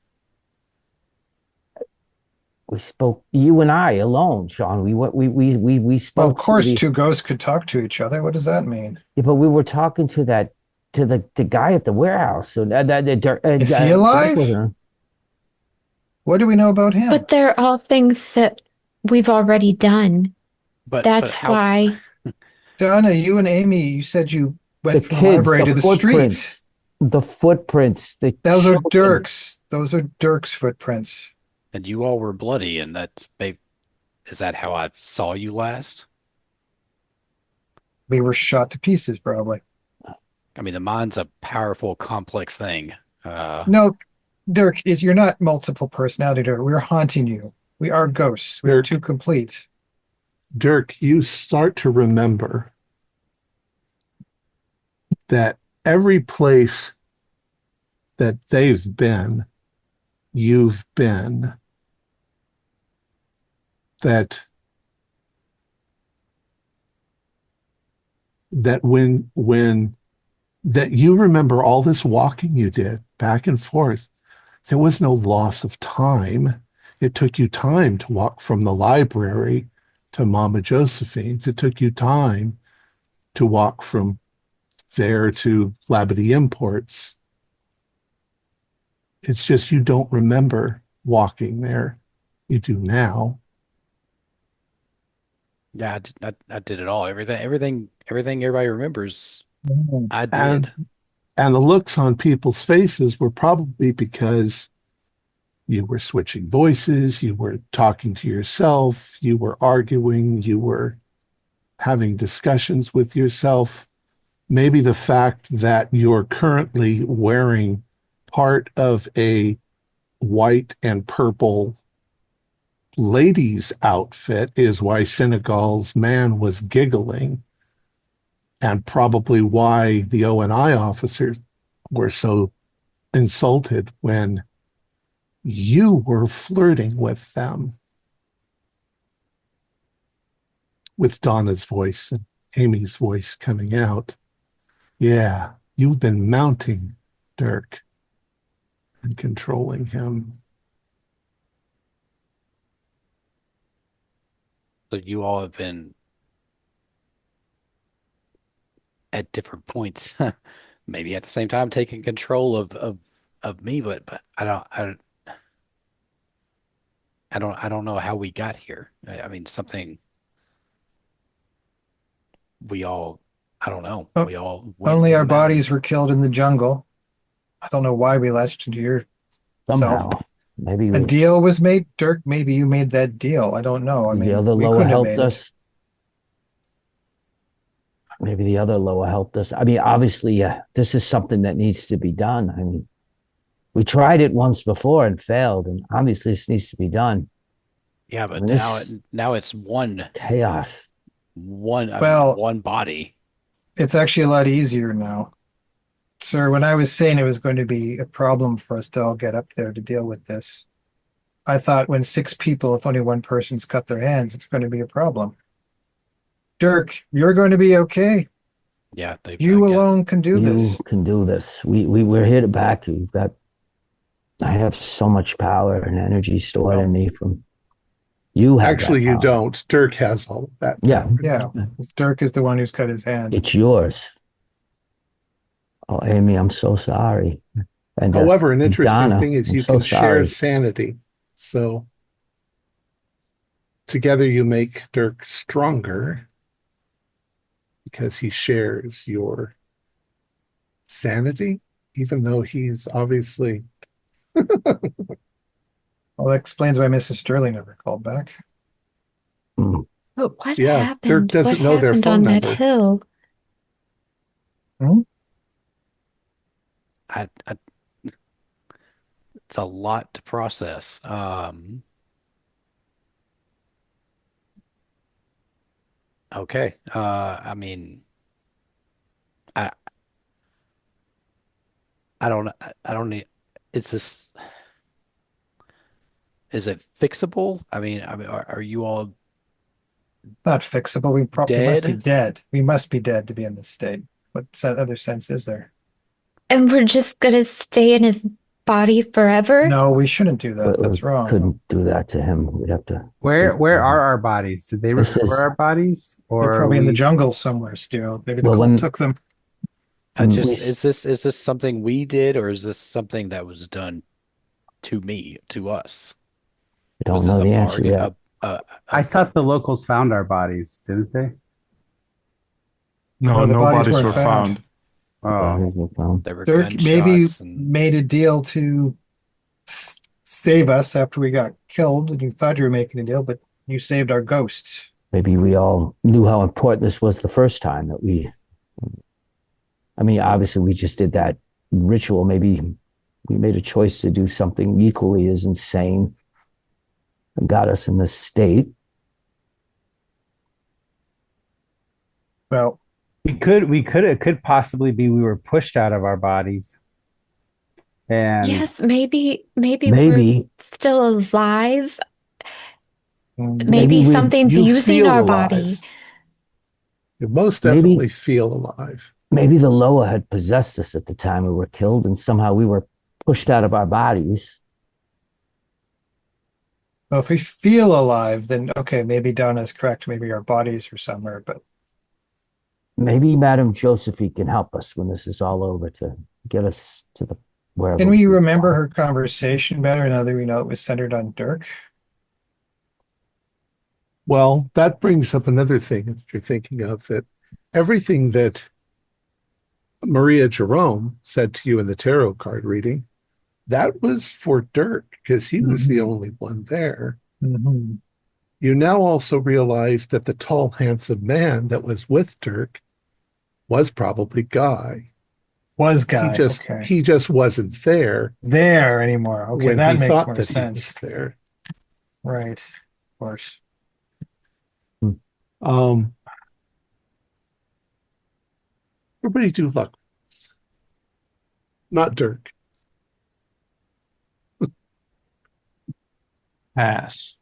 we spoke you and I alone, Sean. We spoke. Well, of course, to the- two ghosts could talk to each other. What does that mean? Yeah, but we were talking to the guy at the warehouse. So Is he alive? What do we know about him? But they're all things that we've already done. But That's how why. Donna, you and Amy, you said you went The from the kids, library the to the footprints. street. The footprints, the Those are children. Dirk's. Those are Dirk's footprints. and you all were bloody, and is that how I saw you last? We were shot to pieces, probably. I mean, the mind's a powerful, complex thing. No, Dirk, you're not multiple personality, Dirk. We're haunting you. We are ghosts. We're Dirk. too complete. Dirk, you start to remember that every place that they've been, you've been. That when that you remember all this walking you did back and forth. There was no loss of time. It took you time to walk from the library to Mama Josephine's. It took you time to walk from there to Labadee Imports. It's just you don't remember walking there. You do now. Yeah, I did it all. Everything everybody remembers, I did. And the looks on people's faces were probably because you were switching voices, you were talking to yourself, you were arguing, you were having discussions with yourself. Maybe the fact that you're currently wearing part of a white and purple lady's outfit is why Senegal's man was giggling, and probably why the O&I officers were so insulted when you were flirting with them. With Donna's voice and Amy's voice coming out. Yeah, you've been mounting Dirk and controlling him. So you all have been at different points, maybe at the same time taking control of me, but I don't know how we got here. I mean, something we all, I don't know. Oh, We all went Only to our the mountain. bodies were killed in the jungle. I don't know why we latched into your self. Somehow. Maybe A deal was made. Dirk, maybe you made that deal. I don't know. I the mean, other we lower couldn't have helped made it. us. Maybe the other lower helped us. I mean, obviously, this is something that needs to be done. I mean, we tried it once before and failed, and obviously this needs to be done. Yeah, but I mean, this now it's one chaos. I mean, Well, one body. it's actually a lot easier now. Sir, when I was saying it was going to be a problem for us to all get up there to deal with this, I thought when 6 people, if only one person's cut their hands, it's going to be a problem. Dirk, you're going to be okay. Yeah, You I guess. alone can do You this. can do this. We're here to back you. You've got. I have so much power and energy stored in me from. You have Actually, that you power. don't. Dirk has all of that. Yeah, Yeah, Dirk is the one who's cut his hand. it's yours. Oh, Amy, I'm so sorry. And However, an interesting Donna, thing is I'm you so can share sorry. sanity. So together you make Dirk stronger because he shares your sanity, even though he's obviously Well, that explains why Mrs. Sterling never called back. Mm. But what Yeah, happened? Dirk doesn't What know their happened phone on that number. hill? It's a lot to process. Okay. I mean, I I don't need. It's this. Is it fixable? I mean, are you all Not fixable. We probably must be dead? dead. We must be dead to be in this state. What other sense is there? And we're just gonna stay in his body forever? No, we shouldn't do that. That's We wrong. couldn't do that to him. We'd have to. Where are our bodies? Did they This recover is- our bodies, or They're are probably in the we- jungle somewhere still. Maybe the Well, cult when- took them. I Mm, just we- is this something we did, or is this something that was done to me, to us? I Was don't this know a the answer bargain? yet. I thought the locals found our bodies, didn't they? No, No, the no bodies bodies weren't were found. found. Oh, There were Dirk maybe gunshots and made a deal to save us after we got killed, and you thought you were making a deal, but you saved our ghosts. Maybe we all knew how important this was the first time that I mean, obviously we just did that ritual. Maybe we made a choice to do something equally as insane and got us in this state. Well, it could possibly be we were pushed out of our bodies. And Yes, maybe we're Maybe, still alive. maybe Maybe something's You using feel our alive. body. You most maybe, definitely feel alive. maybe the Loa had possessed us at the time we were killed, and somehow we were pushed out of our bodies. well, if we feel alive, then okay, maybe Donna's correct. Maybe our bodies are somewhere, but Maybe Madame Josephine can help us when this is all over to get us to the wherever. can we remember her conversation better now that we know it was centered on Dirk? Well, that brings up another thing that you're thinking of, that everything that Maria Jerome said to you in the tarot card reading, that was for Dirk because he was the only one there. Mm-hmm. You now also realize that the tall, handsome man that was with Dirk was probably Guy. Was Guy. Okay. He just wasn't there There anymore. Okay, when that he makes thought more that he was sense. there. Right. Of course. Everybody do luck. Not Dirk. Pass.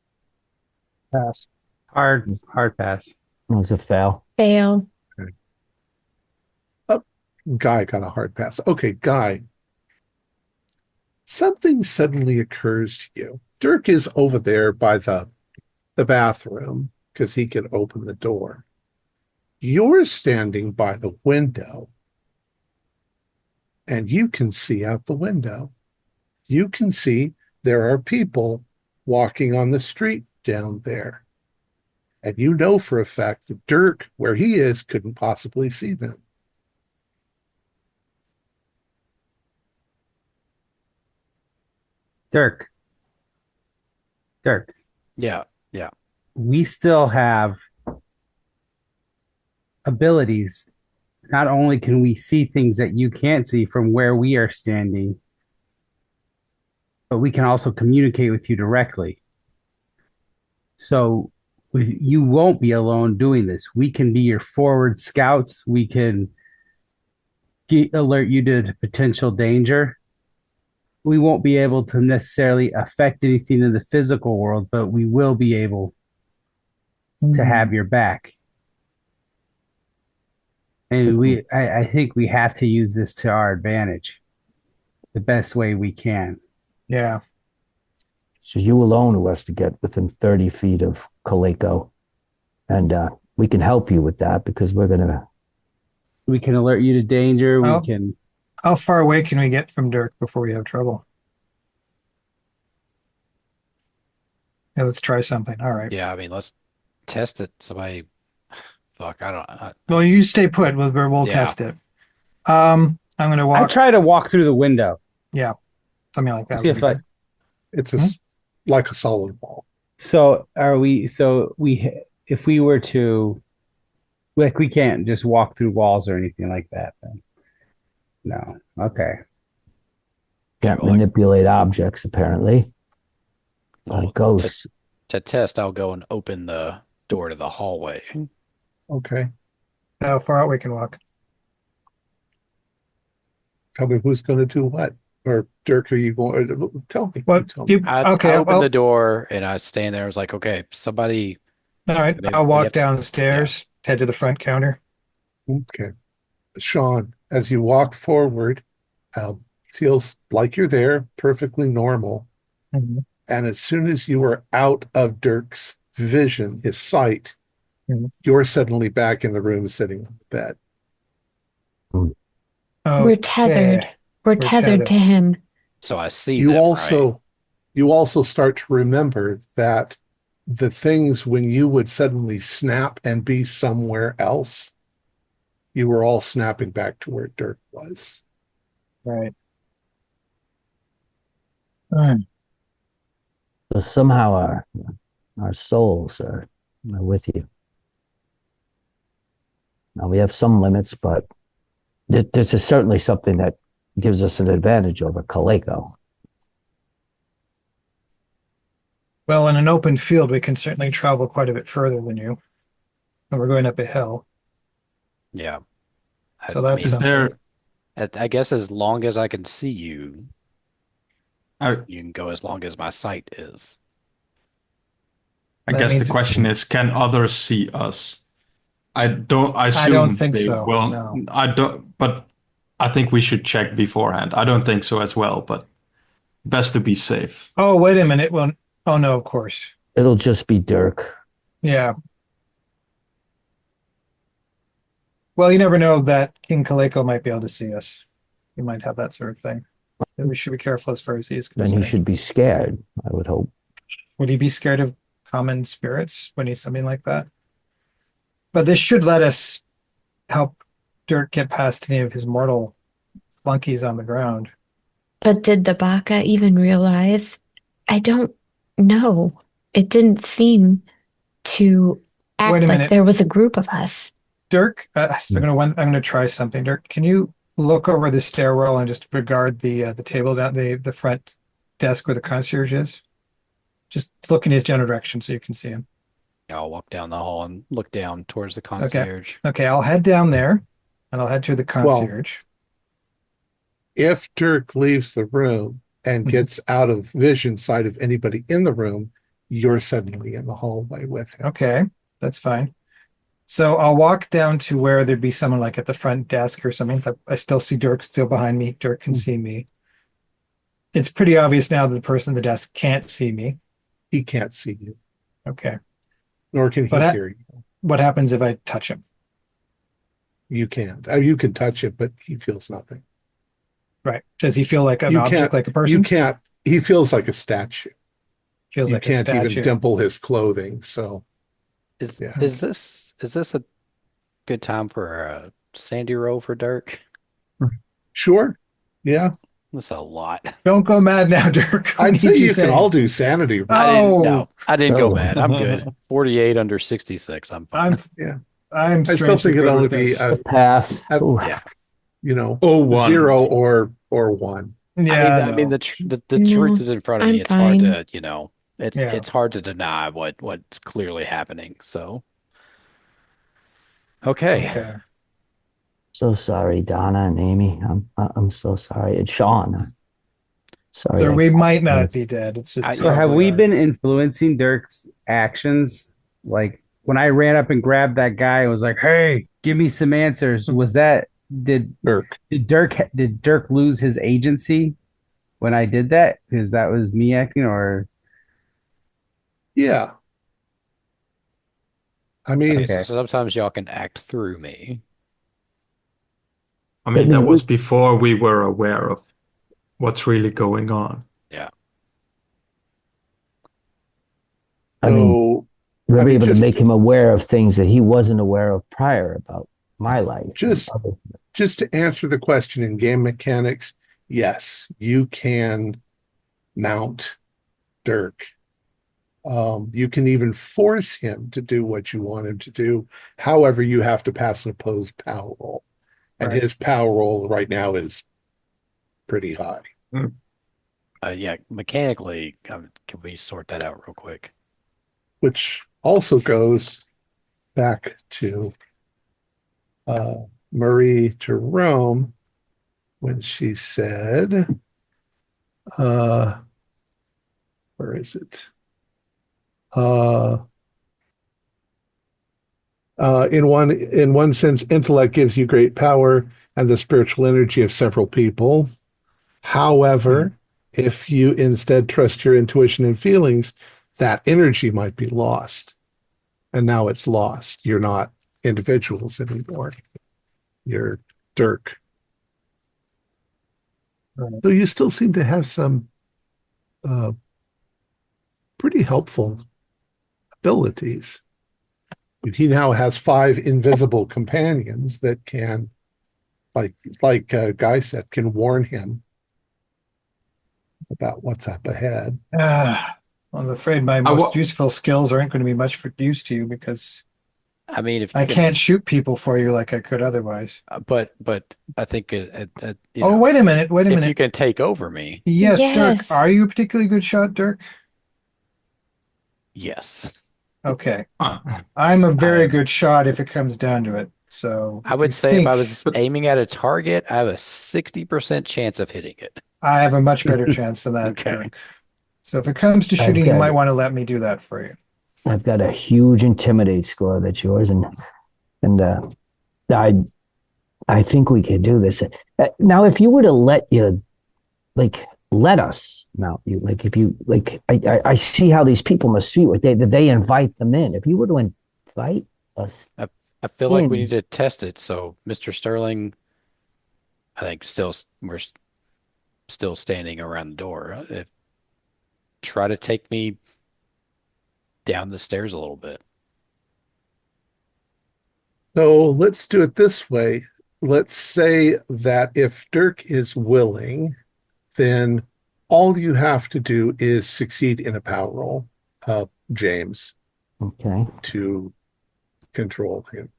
Pass. hard pass. It was a fail. Fail. Guy got a hard pass. Okay, Guy. Something suddenly occurs to you. Dirk is over there by the bathroom because he can open the door. You're standing by the window and you can see out the window. You can see there are people walking on the street down there. And you know for a fact that Dirk, where he is, couldn't possibly see them. Dirk. yeah. We still have abilities. Not only can we see things that you can't see from where we are standing, but we can also communicate with you directly. So you won't be alone doing this. We can be your forward scouts. We can alert you to potential danger. We won't be able to necessarily affect anything in the physical world, but we will be able to have your back. And I think we have to use this to our advantage the best way we can. Yeah. So you alone who has to get within 30 feet of Coleco. And we can help you with that because We can alert you to danger. Oh. We can. How far away can we get from Dirk before we have trouble? Yeah, let's try something. All right. Yeah, I mean, let's test it. Somebody, fuck, I don't. Well, you stay put. We'll Yeah. test it. I'm going to I walk. try to walk through the window. Yeah, something like that. See would if be I. good. It's like a solid wall. So are we? So we, if we were to, like, we can't just walk through walls or anything like that. Then, no. Okay. can't Well, manipulate objects, apparently. Well, Like ghosts. to test, I'll go and open the door to the hallway. Okay. How far out we can walk? Tell me who's going to do what. Or Dirk, are you going? Tell me. What? Tell me. I Okay. open Well, the door and I stand there. I was like, okay, somebody. all right. Maybe I'll we walk have to- downstairs, head to the front counter. Okay. Sean, as you walk forward, feels like you're there, perfectly normal. Mhm. And as soon as you are out of Dirk's vision, his sight, Mhm. you're suddenly back in the room sitting on the bed. We're tethered. Okay. We're tethered to him. So I see You them, also, right? you also start to remember that the things when you would suddenly snap and be somewhere else, you were all snapping back to where Dirk was. Right. So somehow our souls are with you. Now we have some limits, but this is certainly something that gives us an advantage over Coleco. Well, in an open field, we can certainly travel quite a bit further than you. And we're going up a hill. Yeah. So that's Is something. there? I guess as long as I can see you, I, you can go as long as my sight is. I That guess the means- question is, can others see us? I don't. I I assume don't think they so, will. no. I don't. But I think we should check beforehand. I don't think so as well. But best to be safe. Oh, wait a minute. Well, oh no, of course. It'll just be Dirk. Yeah. Well, you never know that King Coleco might be able to see us. He might have that sort of thing. And we should be careful as far as he's Then concerned. he should be scared, I would hope. Would he be scared of common spirits when he's something like that? But this should let us help Dirk get past any of his mortal flunkies on the ground. But did the baka even realize? I don't know. It didn't seem to act Wait a like minute. there was a group of us. Dirk, I'm gonna try something. Dirk, can you look over the stairwell and just regard the table down the front desk where the concierge is? Just look in his general direction so you can see him. I'll walk down the hall and look down towards the concierge. Okay, I'll head down there and I'll head to the concierge. If Dirk leaves the room and Mhm. gets out of vision sight of anybody in the room, you're suddenly in the hallway with him. Okay, that's fine. So I'll walk down to where there'd be someone like at the front desk or something. I still see Dirk still behind me. Dirk can see me. It's pretty obvious now that the person at the desk can't see me. He can't see you, Okay. nor can he But hear you. What happens if I touch him? You can't. You can touch it, but he feels nothing. Right. Does he feel like an You object, can't- like a You person? can't. He feels like a statue. Feels You like a can't even statue. dimple his clothing. So Is Yeah. is this a good time for a sandy roll for Dirk? sure, yeah. That's a lot. Don't go mad now, Dirk. We I'd need say you sane. can all do sanity. Oh. I didn't go Oh. mad. I'm good. 48 under 66. I'm fine. I'm I still strangely think it'd good only with be this. Pass. As- Ooh. Yeah. Oh, one. 0 or 1. Yeah, I mean no. the No, truth is in front of me. I'm It's hard fine. to, it's Yeah. it's hard to deny what's clearly happening. So okay. Okay. So sorry, Donna and Amy. I'm so sorry. And Sean. Sorry. So I- we might not be dead. It's just So have probably we our- been influencing Dirk's actions? Like when I ran up and grabbed that guy and was like, "Hey, give me some answers." Was that did Dirk. did Dirk lose his agency when I did that? Because that was me acting, or Yeah. I mean, So Okay. sometimes y'all can act through me. I mean, But that we- was before we were aware of what's really going on. I mean, so we're I mean, able just- to make him aware of things that he wasn't aware of prior about my life. Just- and other- just to answer the question in game mechanics, yes, you can mount Dirk. You can even force him to do what you want him to do. However, you have to pass an opposed power roll. And Right. his power roll right now is pretty high. Yeah, mechanically, can we sort that out real quick? Which also goes back to Marie Jerome when she said, where is it? In one sense, intellect gives you great power and the spiritual energy of several people. However, if you instead trust your intuition and feelings, that energy might be lost. And now it's lost. You're not individuals anymore. You're Dirk. Right. So you still seem to have some pretty helpful abilities. He now has 5 invisible companions that can, like Guy said, can warn him about what's up ahead. I'm afraid my most useful skills aren't going to be much for use to you because I mean, if I can't shoot people for you like I could otherwise. but I think Wait a minute. Wait a if minute. you can take over me, Yes, Dirk. Yes. Are you a particularly good shot, Dirk? yes. Okay. Uh, I'm a very I- good shot if it comes down to it. So I if would you say if I think was aiming at a target, I have a 60% chance of hitting it. I have a much better chance than that, Okay. Dirk. So if it comes to I've shooting, you got might it. want to let me do that for you. I've got a huge intimidate score that's yours, and I think we could do this. Now, if you were to let us mount you, like if you like, I see how these people must feel. They invite them in. If you were to invite us, I feel like we in. need to test it. So, Mr. Sterling, I think we're still standing around the door. Try to take me down the stairs a little bit. So let's do it this way. Let's say that if Dirk is willing, then all you have to do is succeed in a power roll, James, Okay. to control him.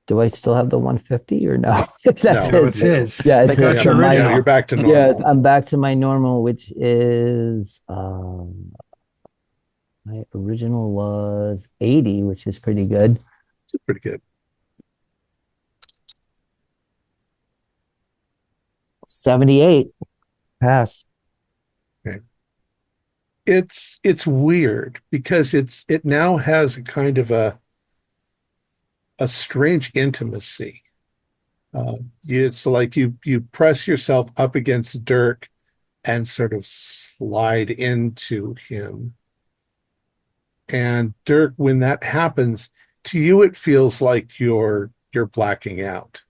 Do I still have the 150 or no? That's No, it's his. Yeah, They got it's your my, original. You're back to yeah, normal. I'm back to my normal, which is my original was 80, which is pretty good. Pretty good. 78 pass. Okay. It's weird because it now has a kind of a strange intimacy. It's like you press yourself up against Dirk and sort of slide into him. And Dirk, when that happens, to you it feels like you're blacking out.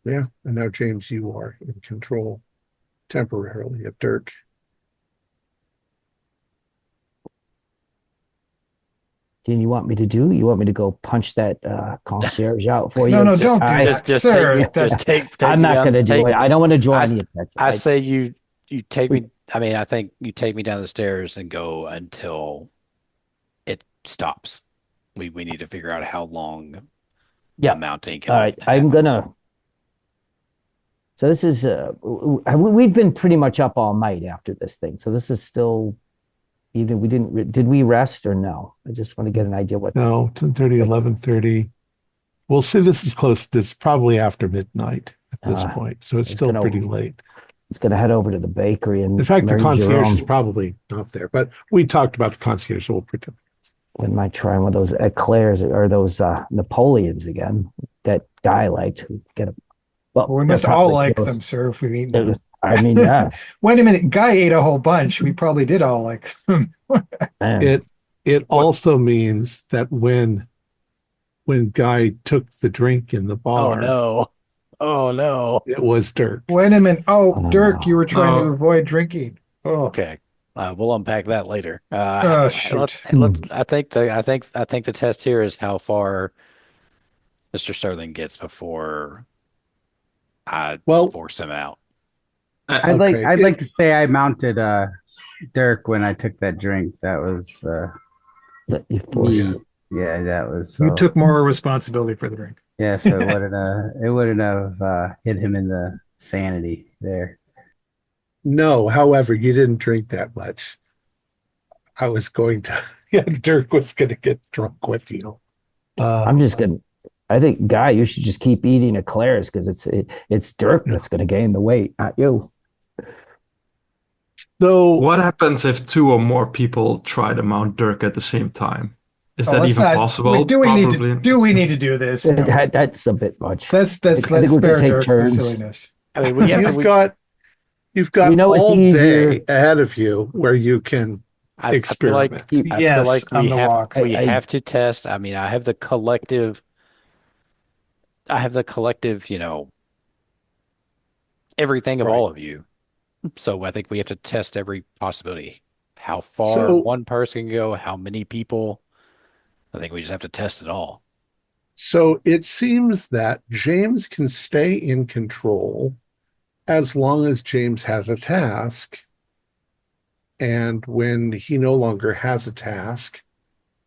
Yeah, and now James, you are in control temporarily of Dirk. Do you want me to do? You want me to go punch that concierge out for you? No, Just- don't do just- that, just sir. take me- just take I'm me not down- going to do take- it. I don't want to draw I- any attention. I say you take me. I mean, I think you take me down the stairs and go until it stops. We need to figure out how long Yeah. the mounting can All right, I'm happen. gonna. So this is we've been pretty much up all night after this thing. So this is still even we did we rest or no? I just want to get an idea what. No, 10:30, 11:30. We'll say this is close. This is probably after midnight at this point. So it's it's still gonna- pretty late. It's gonna head over to the bakery and In fact, the Mary concierge is Jerome. probably not there, but we talked about the concierge, so we'll pretend. We might try one of those eclairs or those Napoleons again. That guy liked. Get a. Well, we must all like them, sir, if we've eaten them. I mean, yeah. Wait a minute. Guy ate a whole bunch. We probably did all like them. Man. It also means that when Guy took the drink in the bar, Oh no. it was Dirk. Wait a minute. Oh, Dirk, you were trying to No. avoid drinking. Oh, Okay. We'll unpack that later. shoot. I think the test here is how far Mr. Sterling gets before I Well, force him out. I'd okay. like to say I mounted Dirk when I took that drink. That was me. Yeah, that was You took more responsibility for the drink. yeah, so it wouldn't have hit him in the sanity there. No, however, you didn't drink that much. I was going to, yeah, Dirk was going to get drunk with you. I'm just gonna. I think, Guy, you should just keep eating eclairs because it's Dirk that's gonna gain the weight, not you. So What happens if 2 or more people try to mount Dirk at the same time? Is that let's even not- possible? Do we need Probably. to do this? No. That's a bit much. Let's I think let's we can spare take Dirk the turns. silliness. I mean, we have you've to. got We know it's all easier. day ahead of you where you can I feel like experiment. I Yes, feel like on we the have walk. we I- have to test. I mean, I have the collective, everything of Right. all of you. So I think we have to test every possibility. How far So, one person can go, how many people. I think we just have to test it all. so it seems that James can stay in control as long as James has a task. And when he no longer has a task,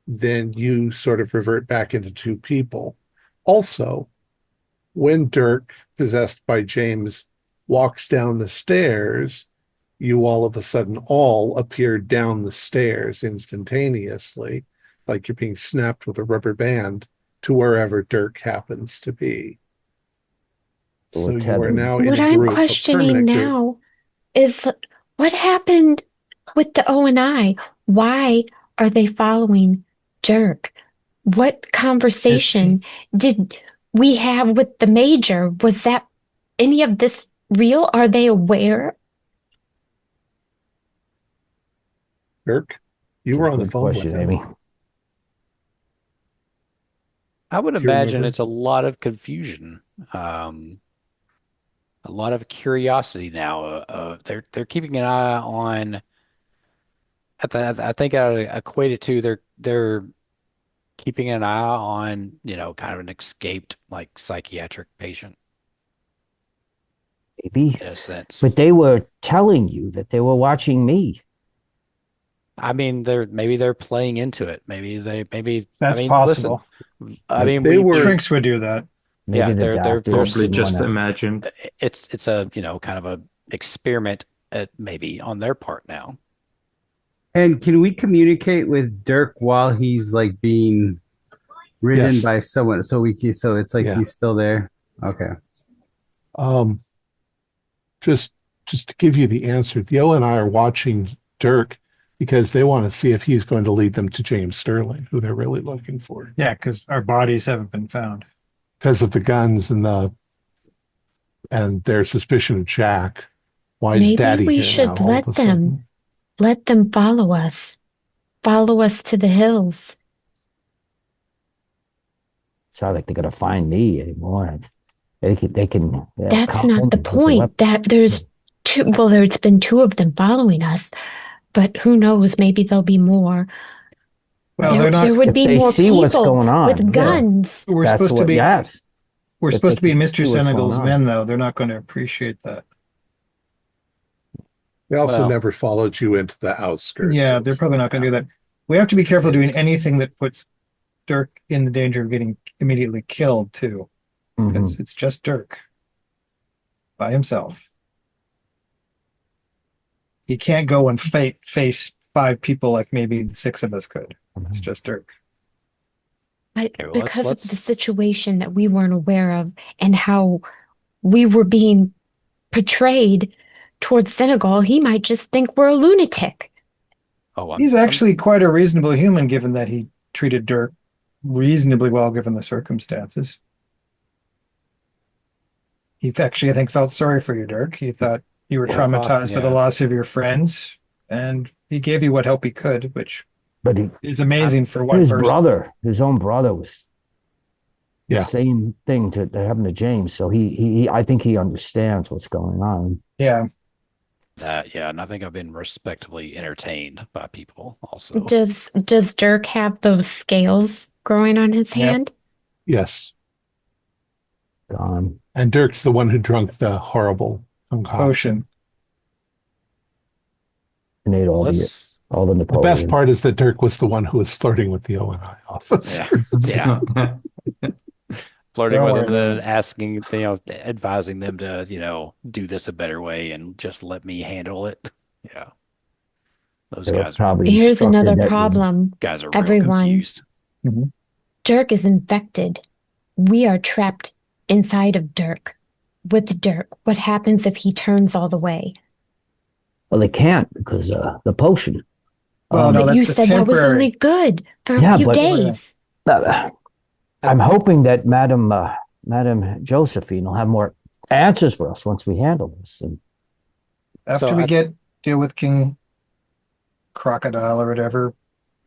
then you sort of revert back into two people. Also, when Dirk, possessed by James, walks down the stairs, you all of a sudden all appear down the stairs instantaneously, like you're being snapped with a rubber band to wherever Dirk happens to be. So So we're you are tethered. now in What a I'm group, a questioning permanent group. now is what happened with the O and I? Why are they following Dirk? What Is he, conversation did we have with the major? Was that any of this real? Are they aware? Dirk, It's you a were on the good phone with question, him. Amy. I would Do you imagine remember? it's a lot of confusion, um, a lot of curiosity now. They're keeping an eye on. I think I would equate it to they're keeping an eye on, kind of an escaped like psychiatric patient Maybe. in a sense. But they were telling you that they were watching me. I mean, maybe they're playing into it. I that's mean, listen, possible. I mean, They were, Shrinks would do that. Maybe yeah, the they're doctors Probably didn't want just to. imagined. it's a, kind of a experiment at maybe on their part now. And can we communicate with Dirk while he's like being ridden yes, by someone? So it's like yeah. he's still there. Okay. Um, just just to give you the answer, Theo and I are watching Dirk because they want to see if he's going to lead them to James Sterling, who they're really looking for, Yeah, because our bodies haven't been found. because of the guns and their suspicion of Jack. Why is Maybe Daddy we here now should all of a sudden? let them follow us to the hills. It's not like they're gonna find me anymore. They can That's come not in the with the point. weapon. That there's two, well, there's been two of them following us, but who knows? Maybe there'll be more. Well, There, they're not. there would If be they more see what's people going on, with yeah, guns. We're that's supposed to what. be. Yes, We're if they supposed to be can Mr. see what's going Senegal's on. men, though. They're not going to appreciate that. They also Well, never followed you into the outskirts Yeah, of. they're probably not going to yeah. do that. We have to be careful doing anything that puts Dirk in the danger of getting immediately killed, too, Mhm. because it's just Dirk by himself. He can't go and face five people like maybe the six of us could. It's just Dirk. But Okay, well, because of the let's situation that we weren't aware of and how we were being portrayed towards Senegal, he might just think we're a lunatic. oh, He's actually quite a reasonable human, given that he treated Dirk reasonably well, given the circumstances. He actually, I think, felt sorry for you, Dirk. He thought you were traumatized by the yeah. loss of your friends, and he gave you what help he could, which But is amazing for one his person. brother, his own brother, was the Yeah. same thing that happened to James. So I think he understands what's going on. Yeah, Yeah, and I think I've been respectably entertained by people also. Does Dirk have those scales growing on his Yep. hand? Yes. Gone. And Dirk's the one who drunk the horrible concoction. potion. And ate all Let's, the The best Napoleon. part is that Dirk was the one who was flirting with the O&I officer. yeah, flirting Don't with worry, them and man. asking, advising them to, do this a better way and just let me handle it. Yeah, those They were guys are probably Here's instructed another that problem, guys are real everyone. confused. Dirk is infected. We are trapped inside of Dirk. With Dirk, what happens if he turns all the way? well, they can't because the potion. Well, no, But you that's the said that was only temporary. good for Yeah, a few but- days. I'm hoping that Madam Josephine will have more answers for us once we handle this. And After So we I- deal with King Crocodile or whatever,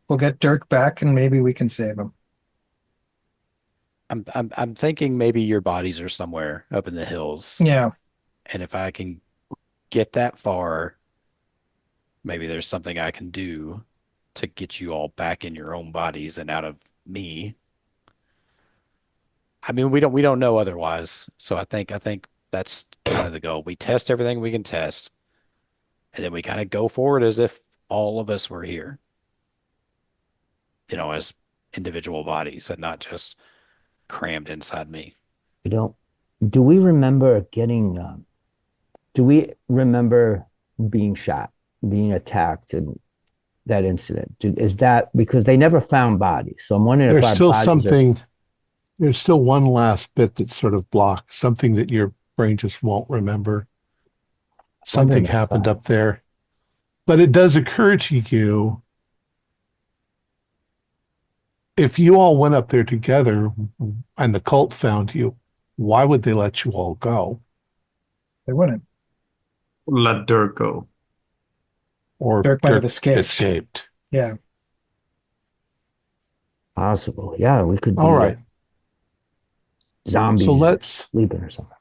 we'll get Dirk back and maybe we can save him. I'm thinking maybe your bodies are somewhere up in the hills, Yeah, and if I can get that far, maybe there's something I can do to get you all back in your own bodies and out of me. I mean, we don't know otherwise. So I think that's kind of the goal. We test everything we can test, and then we kind of go forward as if all of us were here, as individual bodies and not just crammed inside me. We don't. Do we remember getting? Do we remember being shot, being attacked, and that incident? Is that because they never found bodies? So I'm wondering if There's our still bodies are. something, there's still one last bit that's sort of blocked, something that your brain just won't remember. Something Wondering if, happened up there. But it does occur to you, if you all went up there together and the cult found you, why would they let you all go? They wouldn't. Let Dirk go. Or Dirk might have Dirk escaped. Yeah. Possible. Yeah, we could be All right. zombies So let's sleeping or something.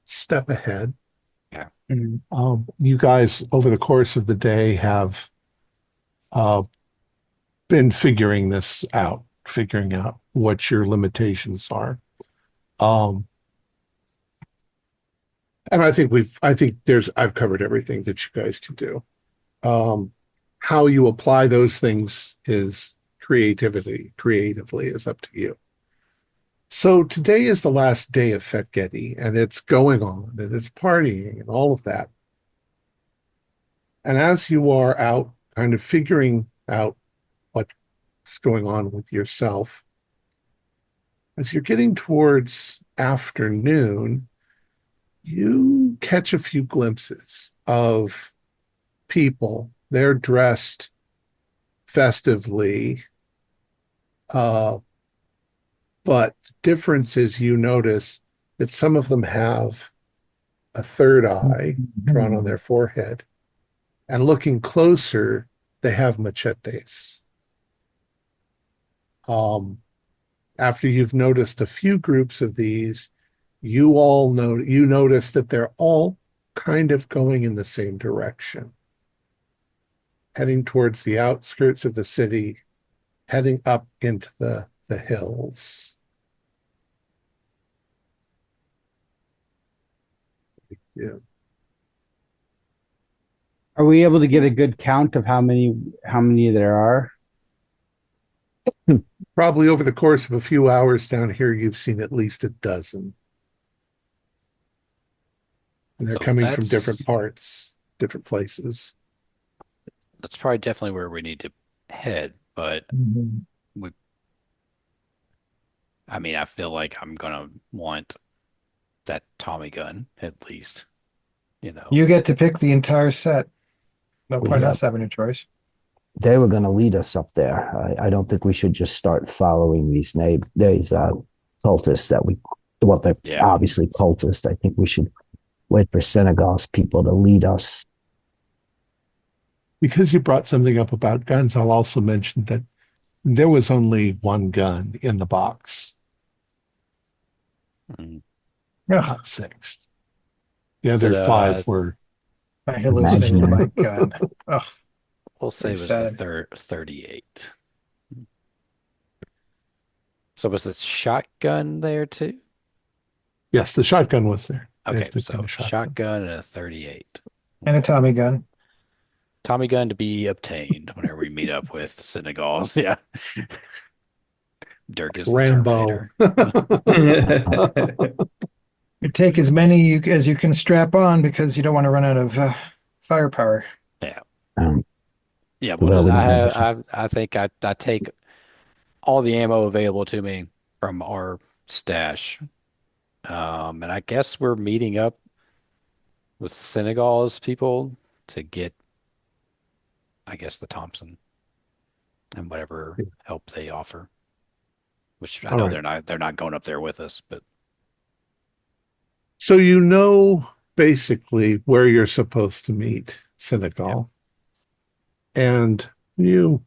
step ahead. Yeah. You guys over the course of the day have been figuring this out, figuring out what your limitations are. And I've covered everything that you guys can do. How you apply those things is creatively is up to you. So today is the last day of Fetgeti, and it's going on, and it's partying and all of that. And as you are out kind of figuring out what's going on with yourself, as you're getting towards afternoon, you catch a few glimpses of people. They're dressed festively, but the difference is you notice that some of them have a third eye drawn on their forehead, and looking closer, they have machetes. After you've noticed a few groups of these, you notice that they're all kind of going in the same direction, heading towards the outskirts of the city, heading up into the hills. Yeah. Are we able to get a good count of how many there are? Probably over the course of a few hours down here, you've seen at least a dozen. And they're So coming from that's different parts, different places. that's probably definitely where we need to head. But I mean, I feel like I'm gonna want that Tommy gun at least. You get to pick the entire set. No point Yeah. us having a choice. They were going to lead us up there. I don't think we should just start following these cultists they're Yeah. obviously cultists. I think we should wait for Senegal's people to lead us. Because you brought something up about guns, I'll also mention that there was only one gun in the box, Mm. not six. The Is other it, five were I hallucinated Imaginary. my gun. Oh, We'll say it was sad. the 38. So was the shotgun there too? yes, the shotgun was there. Okay, Yes, the so kind of shotgun and a 38. And a Tommy gun. Tommy gun to be obtained whenever we meet up with Senegals. Yeah. Dirk is the Rambo. Terminator. You take as many as you can strap on because you don't want to run out of firepower. Um, Yeah, Well, we I think I take all the ammo available to me from our stash. And I guess we're meeting up with Senegal's people to get, I guess, the Thompson and whatever help they offer. Which I All know right. they're not going up there with us, but So you know basically where you're supposed to meet Senegal. And I'm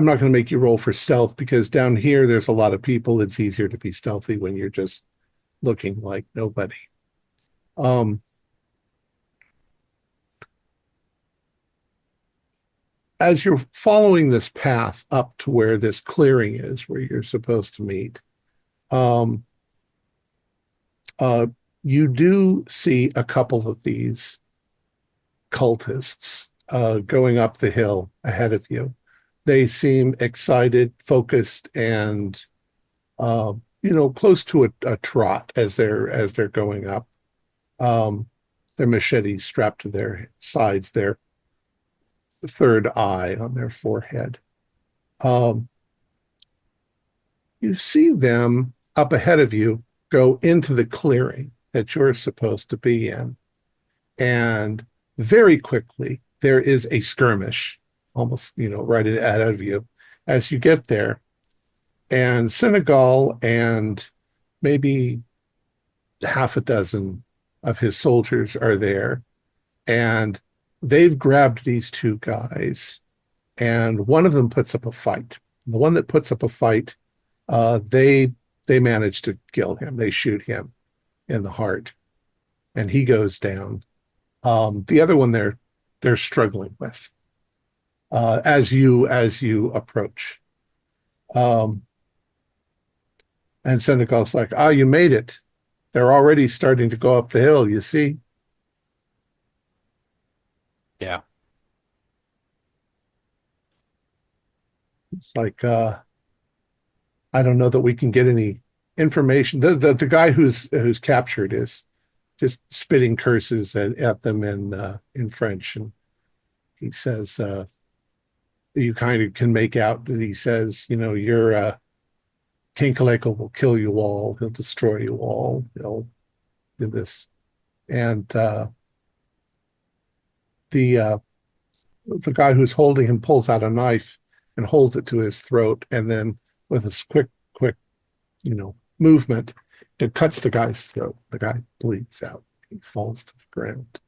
not going to make you roll for stealth because down here there's a lot of people. It's easier to be stealthy when you're just looking like nobody. Um, as you're following this path up to where this clearing is, where you're supposed to meet, um, you do see a couple of these cultists going up the hill ahead of you. They seem excited, focused, and close to a trot as they're going up. Their machetes strapped to their sides, their third eye on their forehead. You see them up ahead of you go into the clearing that you're supposed to be in. And very quickly, there is a skirmish, almost, right ahead of you as you get there. And Senegal and maybe half a dozen of his soldiers are there. And they've grabbed these two guys. And one of them puts up a fight. The one that puts up a fight, they manage to kill him. They shoot him in the heart, and he goes down. The other one they're struggling with as you approach. And Senegal's like, you made it. They're already starting to go up the hill, you see? Yeah. It's like, I don't know that we can get any information. The guy who's captured is just spitting curses at them in French, and he says, you kind of can make out that he says, your King Kaleko will kill you all. He'll destroy you all. He'll do this, and the guy who's holding him pulls out a knife and holds it to his throat, and then with a quick, movement, it cuts the guy's throat. The guy bleeds out. He falls to the ground.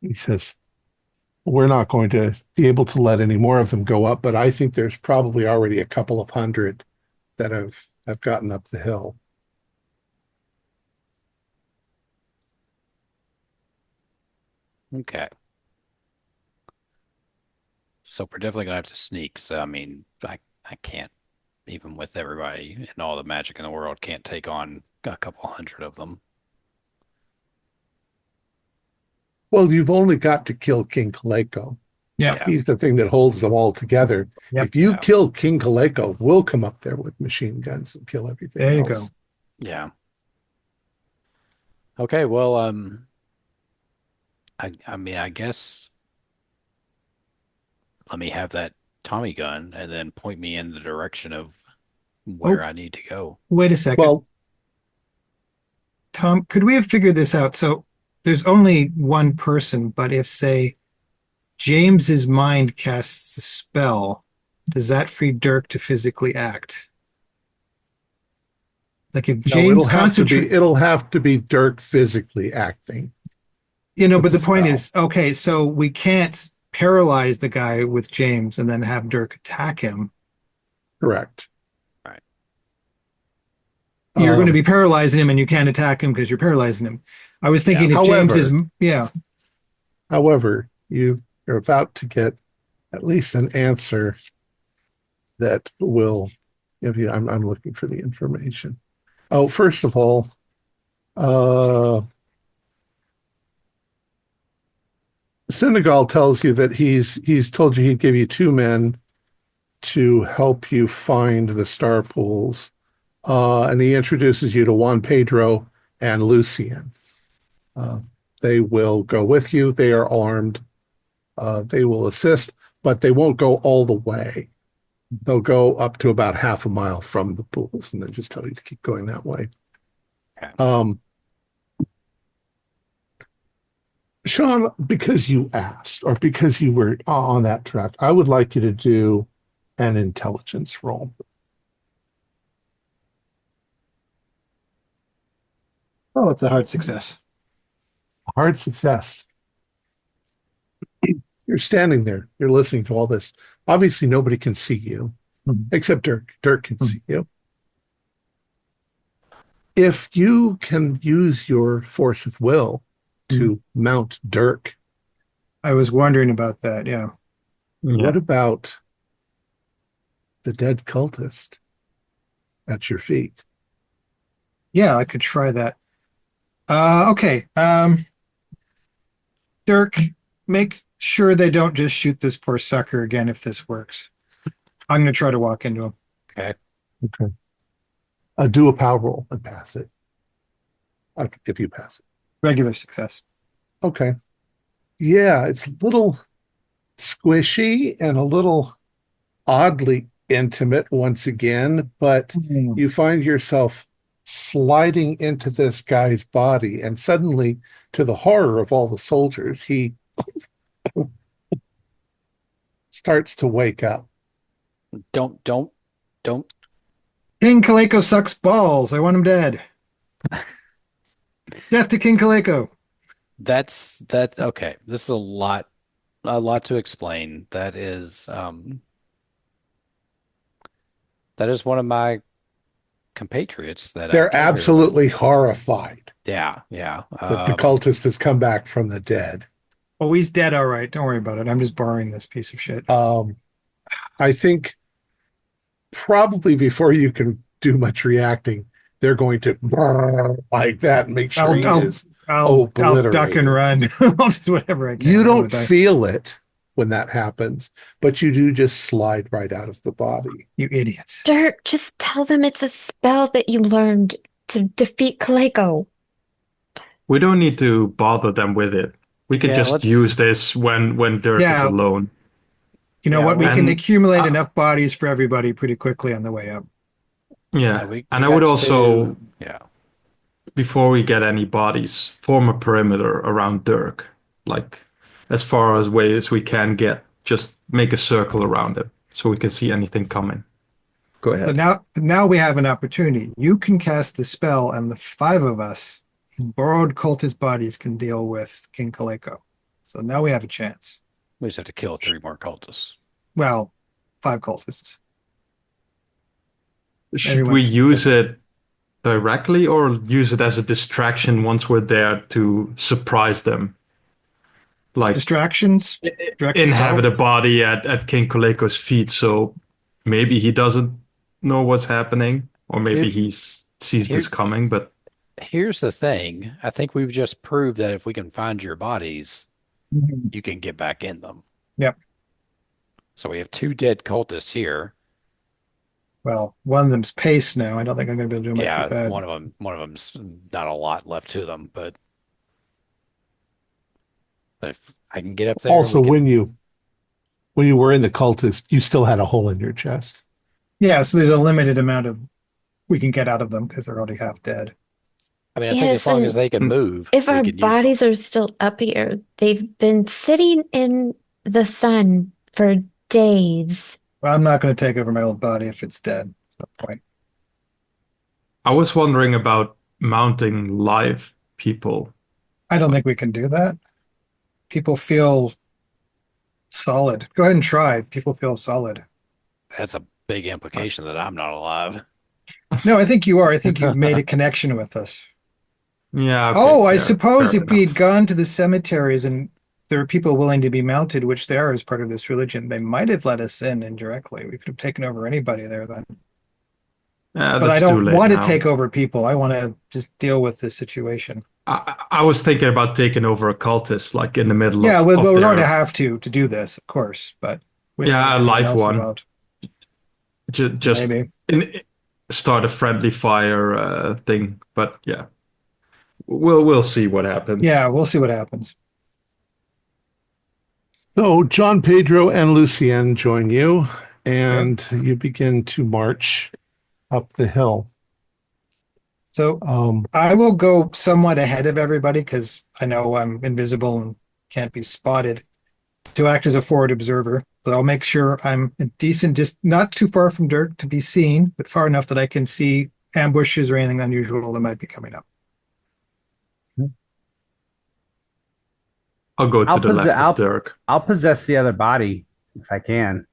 He says, we're not going to be able to let any more of them go up, but I think there's probably already a couple of hundred that have gotten up the hill. Okay. So we're definitely gonna have to sneak. So I mean, I can't, even with everybody and all the magic in the world, can't take on a couple hundred of them. Well, you've only got to kill King Kaleko. Yeah. He's the thing that holds them all together. Yep. If you Yeah. kill King Kaleko, we'll come up there with machine guns and kill everything There you else. go. Yeah. Okay, well, I mean, I guess let me have that Tommy gun and then point me in the direction of where I need to go. Wait a second. Well, Thom, could we have figured this out? So there's only one person, but if, say, James's mind casts a spell, does that free Dirk to physically act? Like if no, James concentrates, it'll have to be Dirk physically acting. but the point spell. is, okay, so we can't paralyze the guy with James and then have Dirk attack him. Correct. Right. You're going to be paralyzing him and you can't attack him because you're paralyzing him. I was thinking if James is, However, you're about to get at least an answer that will give you. I'm looking for the information. Oh, first of all, Senegal tells you that he's told you he'd give you two men to help you find the star pools, and he introduces you to Juan Pedro and Lucien. They will go with you. They are armed. They will assist, but they won't go all the way. They'll go up to about half a mile from the pools and then just tell you to keep going that way. Okay. Sean, because you asked or because you were on that track, I would like you to do an intelligence roll. oh, it's a hard success. Hard success. You're standing there. You're listening to all this. Obviously, nobody can see you except Dirk. Dirk can see you. If you can use your force of will to mount Dirk, I was wondering about that. Yeah. what about the dead cultist at your feet? Yeah, I could try that. Okay. Dirk, make sure they don't just shoot this poor sucker again if this works. I'm going to try to walk into him. Okay. Okay. Do a power roll and pass it. If you pass it. Regular success. Okay. Yeah, it's a little squishy and a little oddly intimate once again, but you find yourself sliding into this guy's body, and suddenly, to the horror of all the soldiers, he starts to wake up. Don't. King Kaleko sucks balls. I want him dead. Death to King Kaleko. That's okay. This is a lot to explain. That is one of my compatriots that I They're came here with. absolutely horrified Yeah. that the cultist has come back from the dead. Oh, he's dead. All right. Don't worry about it. I'm just borrowing this piece of shit. I think probably before you can do much reacting, they're going to like that and make sure he is I'll duck obliterated. and run. I'll do whatever I can. You don't feel it when that happens, but you do just slide right out of the body. You idiots. Dirk, just tell them it's a spell that you learned to defeat Kaleko. We don't need to bother them with it. We can just use this when Dirk is alone. You know what? We can accumulate enough bodies for everybody pretty quickly on the way up. Yeah, and I would also, before we get any bodies, form a perimeter around Dirk, like as far away as we can get. Just make a circle around it so we can see anything coming. Go ahead. But now we have an opportunity. You can cast the spell, and the 5 of us in borrowed cultist bodies can deal with King Kaleko. So now we have a chance. We just have to kill 3 more cultists. Well, 5 cultists. Should we use it directly or use it as a distraction once we're there to surprise them? Like distractions? Inhabit a body at King Koleko's feet, so maybe he doesn't know what's happening, or maybe he sees this coming, but... Here's the thing. I think we've just proved that if we can find your bodies, you can get back in them. Yep. So we have 2 dead cultists here. Well, one of them's pace now. I don't think I'm going to be able to do much with that. Yeah, one of them's not a lot left to them, but if I can get up there. Also, when you were in the cultist, you still had a hole in your chest. Yeah, so there's a limited amount of we can get out of them because they're already half dead. I mean, I think as long as they can move. If our bodies are still up here, they've been sitting in the sun for days. Well, I'm not going to take over my old body if it's dead. No point. I was wondering about mounting live people. I don't think we can do that. People feel solid. Go ahead and try. People feel solid. That's a big implication that I'm not alive. No, I think you are. I think you've made a connection with us. Yeah. Okay, I suppose if we had gone to the cemeteries and there are people willing to be mounted, which they are as part of this religion, they might have let us in indirectly. We could have taken over anybody there then. But I don't want to take over people. I want to just deal with this situation. I was thinking about taking over a cultist, like in the middle of... Yeah, we're going to have to do this, of course. But a live one. Just start a friendly fire thing. But yeah, we'll see what happens. Yeah, we'll see what happens. So John Pedro and Lucien join you, and you begin to march up the hill. So I will go somewhat ahead of everybody because I know I'm invisible and can't be spotted, to act as a forward observer. So I'll make sure I'm a decent, not too far from Dirk to be seen, but far enough that I can see ambushes or anything unusual that might be coming up. I'll go to the left of Dirk. I'll possess the other body if I can.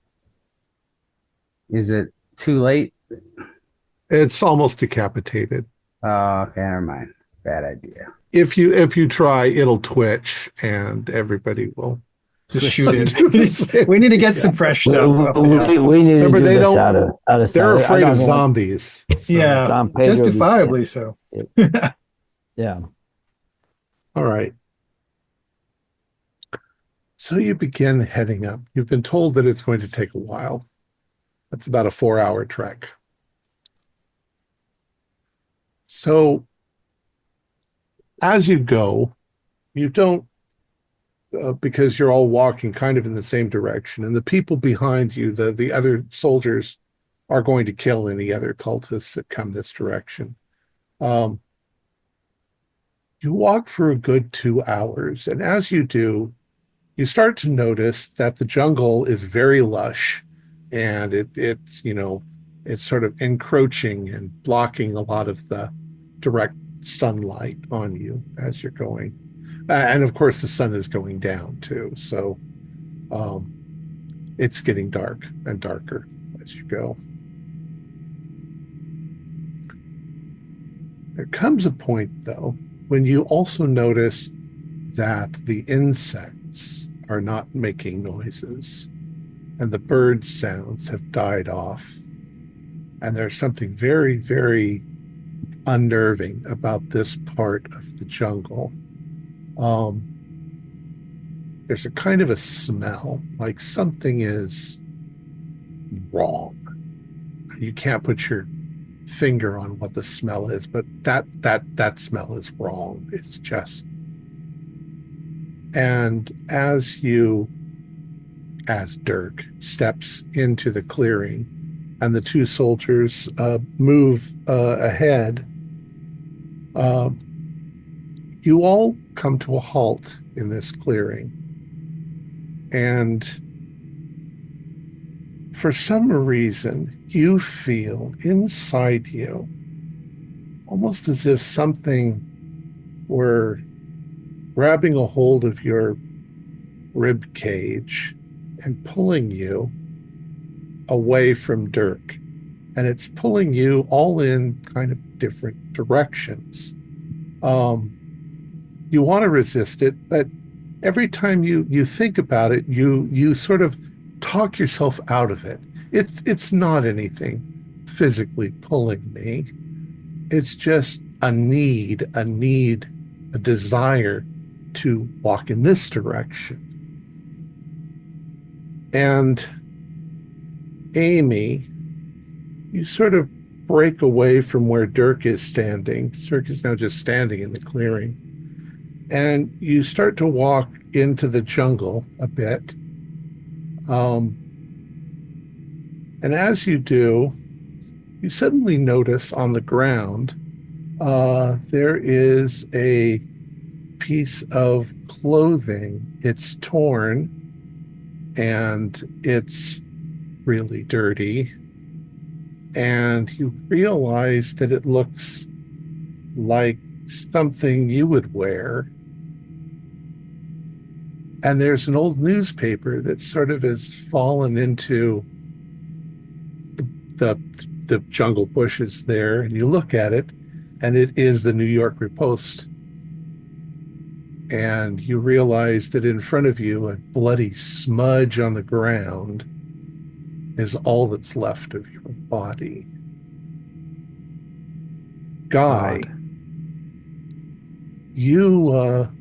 Is it too late? It's almost decapitated. Oh, okay, never mind. Bad idea. If you try, it'll twitch, and everybody will Just Switch shoot to do the it. same We need to thing. get some Yeah. fresh stuff up. Yeah. We need to Remember, do they this don't. out of They're sight. I afraid of don't want zombies. So, Yeah. Don Pedro to be Justifiably so. yeah. all right. So you begin heading up. You've been told that it's going to take a while. That's about a 4-hour trek. So as you go, you don't, because you're all walking kind of in the same direction, and the people behind you, the other soldiers, are going to kill any other cultists that come this direction. Um, you walk for a good 2 hours, and as you do, you start to notice that the jungle is very lush, and it's sort of encroaching and blocking a lot of the direct sunlight on you as you're going. And of course, the sun is going down too, so um, it's getting dark and darker as you go. There comes a point, though, when you also notice that the insects are not making noises and the bird sounds have died off. And there's something very, very unnerving about this part of the jungle. There's a kind of a smell, like something is wrong. You can't put your finger on what the smell is, but that smell is wrong. It's just. And as Dirk steps into the clearing and the two soldiers move ahead, you all come to a halt in this clearing. And for some reason, you feel inside you almost as if something were grabbing a hold of your rib cage and pulling you away from Dirk. And it's pulling you all in kind of different directions. You want to resist it, but every time you think about it, you sort of talk yourself out of it. It's not anything physically pulling me. It's just a desire to walk in this direction. And Amy, you sort of break away from where Dirk is standing. Dirk is now just standing in the clearing. And you start to walk into the jungle a bit. And as you do, you suddenly notice on the ground there is a piece of clothing. It's torn and it's really dirty. And you realize that it looks like something you would wear. And there's an old newspaper that sort of has fallen into the jungle bushes there, and you look at it, and it is the New York Post. And you realize that in front of you, a bloody smudge on the ground is all that's left of your body. Guy, you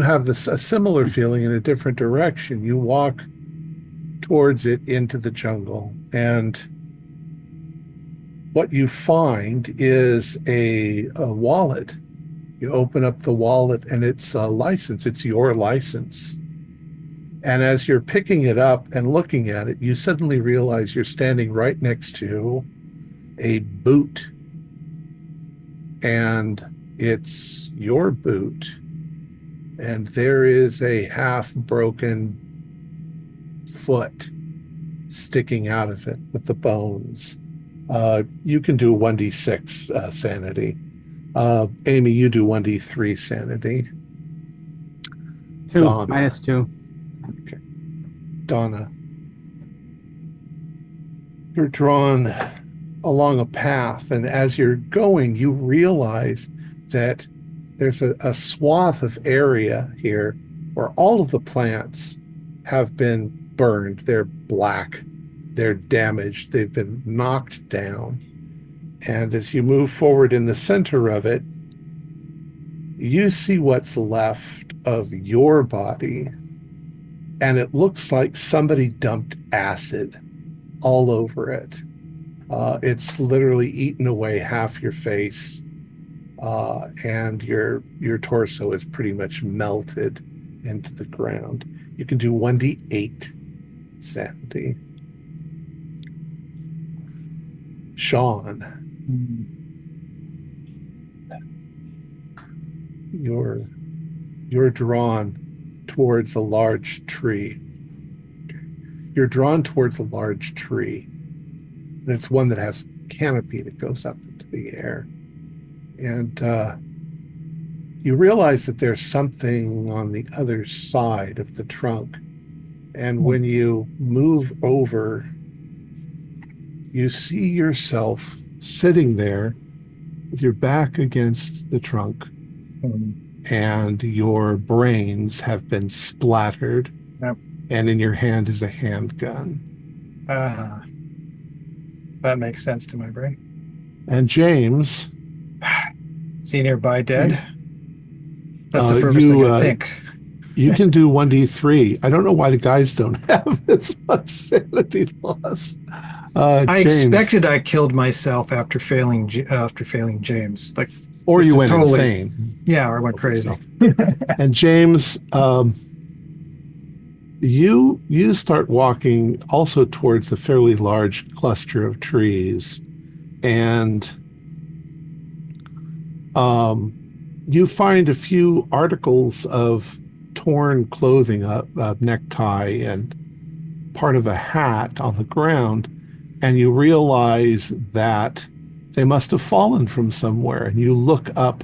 have a similar feeling in a different direction. You walk towards it into the jungle, and what you find is a wallet. You open up the wallet, and it's a license. It's your license. And as you're picking it up and looking at it, you suddenly realize you're standing right next to a boot. And it's your boot. And there is a half-broken foot sticking out of it with the bones. You can do 1d6 sanity. Amy, you do 1d3 sanity. 2 Donna. minus 2. Okay. Donna, you're drawn along a path, and as you're going, you realize that there's a swath of area here where all of the plants have been burned. They're black, they're damaged, they've been knocked down. And as you move forward in the center of it, you see what's left of your body, and it looks like somebody dumped acid all over it. It's literally eaten away half your face, and your torso is pretty much melted into the ground. You can do 1d8 sanity. Sean, you're drawn towards a large tree. You're drawn towards a large tree, and it's one that has a canopy that goes up into the air. And you realize that there's something on the other side of the trunk. And when you move over, you see yourself sitting there with your back against the trunk, and your brains have been splattered. Yep. And in your hand is a handgun. That makes sense to my brain. And James, See nearby dead? That's the first thing I think. You can do 1d3. I don't know why the guys don't have this much sanity loss. I James, expected I killed myself after failing James. Like, or this you is went totally- insane. Yeah, or I went crazy. And James, you start walking also towards a fairly large cluster of trees, and you find a few articles of torn clothing, a necktie and part of a hat on the ground, and you realize that they must have fallen from somewhere. And you look up,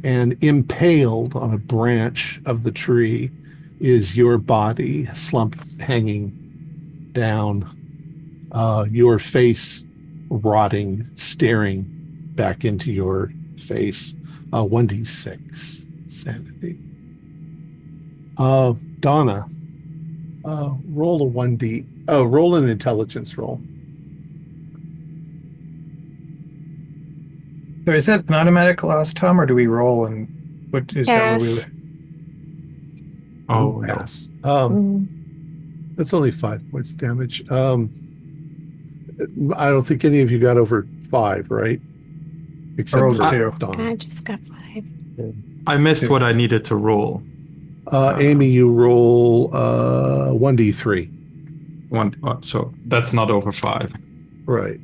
and impaled on a branch of the tree is your body, slumped, hanging down, your face rotting, staring back into your face. 1d6 sanity. Donna, roll a 1d. Oh, roll an intelligence roll. So is that an automatic loss, Tom, or do we roll and what is that? What we? Yes. Oh, Yes. Mm. That's only 5 points damage. I don't think any of you got over 5, right? Except rolled for a 2. Donna. I just got 5. I missed what I needed to roll. Amy, you roll 1d3. So that's not over 5. Right.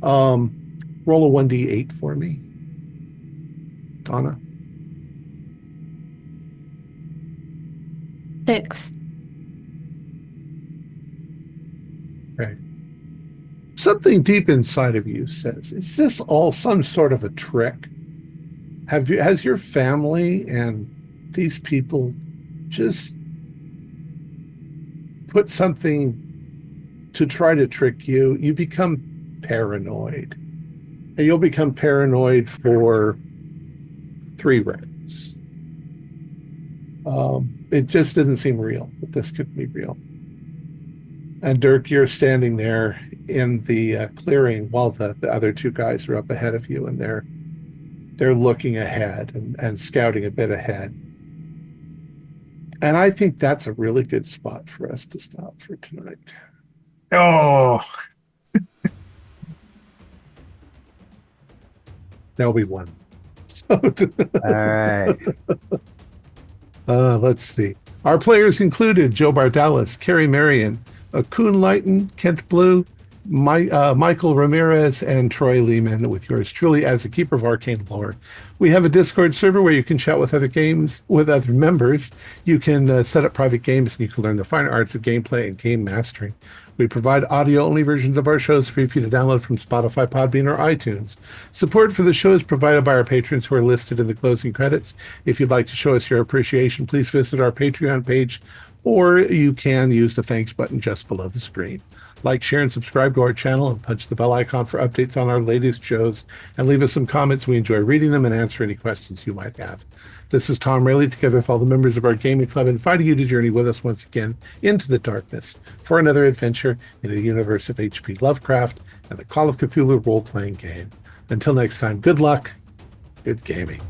Roll a 1d8 for me, Donna. 6. Okay. Something deep inside of you says, is this all some sort of a trick? Has your family and these people just put something to try to trick you? You become paranoid. And you'll become paranoid for 3 rounds. It just doesn't seem real, but this could be real. And Dirk, you're standing there in the clearing while the other 2 guys are up ahead of you, and they're looking ahead and scouting a bit ahead. And I think that's a really good spot for us to stop for tonight. Oh, There'll be one. So, All right. let's see. Our players included Joe Bardalis, Carrie Marion, Kuhn Lighton, Kent Blue, Michael Ramirez, and Troy Lehman, with yours truly as a keeper of arcane lore. We have a Discord server where you can chat with other members. You can set up private games, and you can learn the fine arts of gameplay and game mastering. We provide audio-only versions of our shows free for you to download from Spotify, Podbean, or iTunes. Support for the show is provided by our patrons who are listed in the closing credits. If you'd like to show us your appreciation, please visit our Patreon page, or you can use the thanks button just below the screen. Like, share, and subscribe to our channel, and punch the bell icon for updates on our latest shows, and leave us some comments. We enjoy reading them and answer any questions you might have. This is Thom Raley, together with all the members of our gaming club, inviting you to journey with us once again into the darkness for another adventure in the universe of H.P. Lovecraft and the Call of Cthulhu role-playing game. Until next time, good luck, good gaming.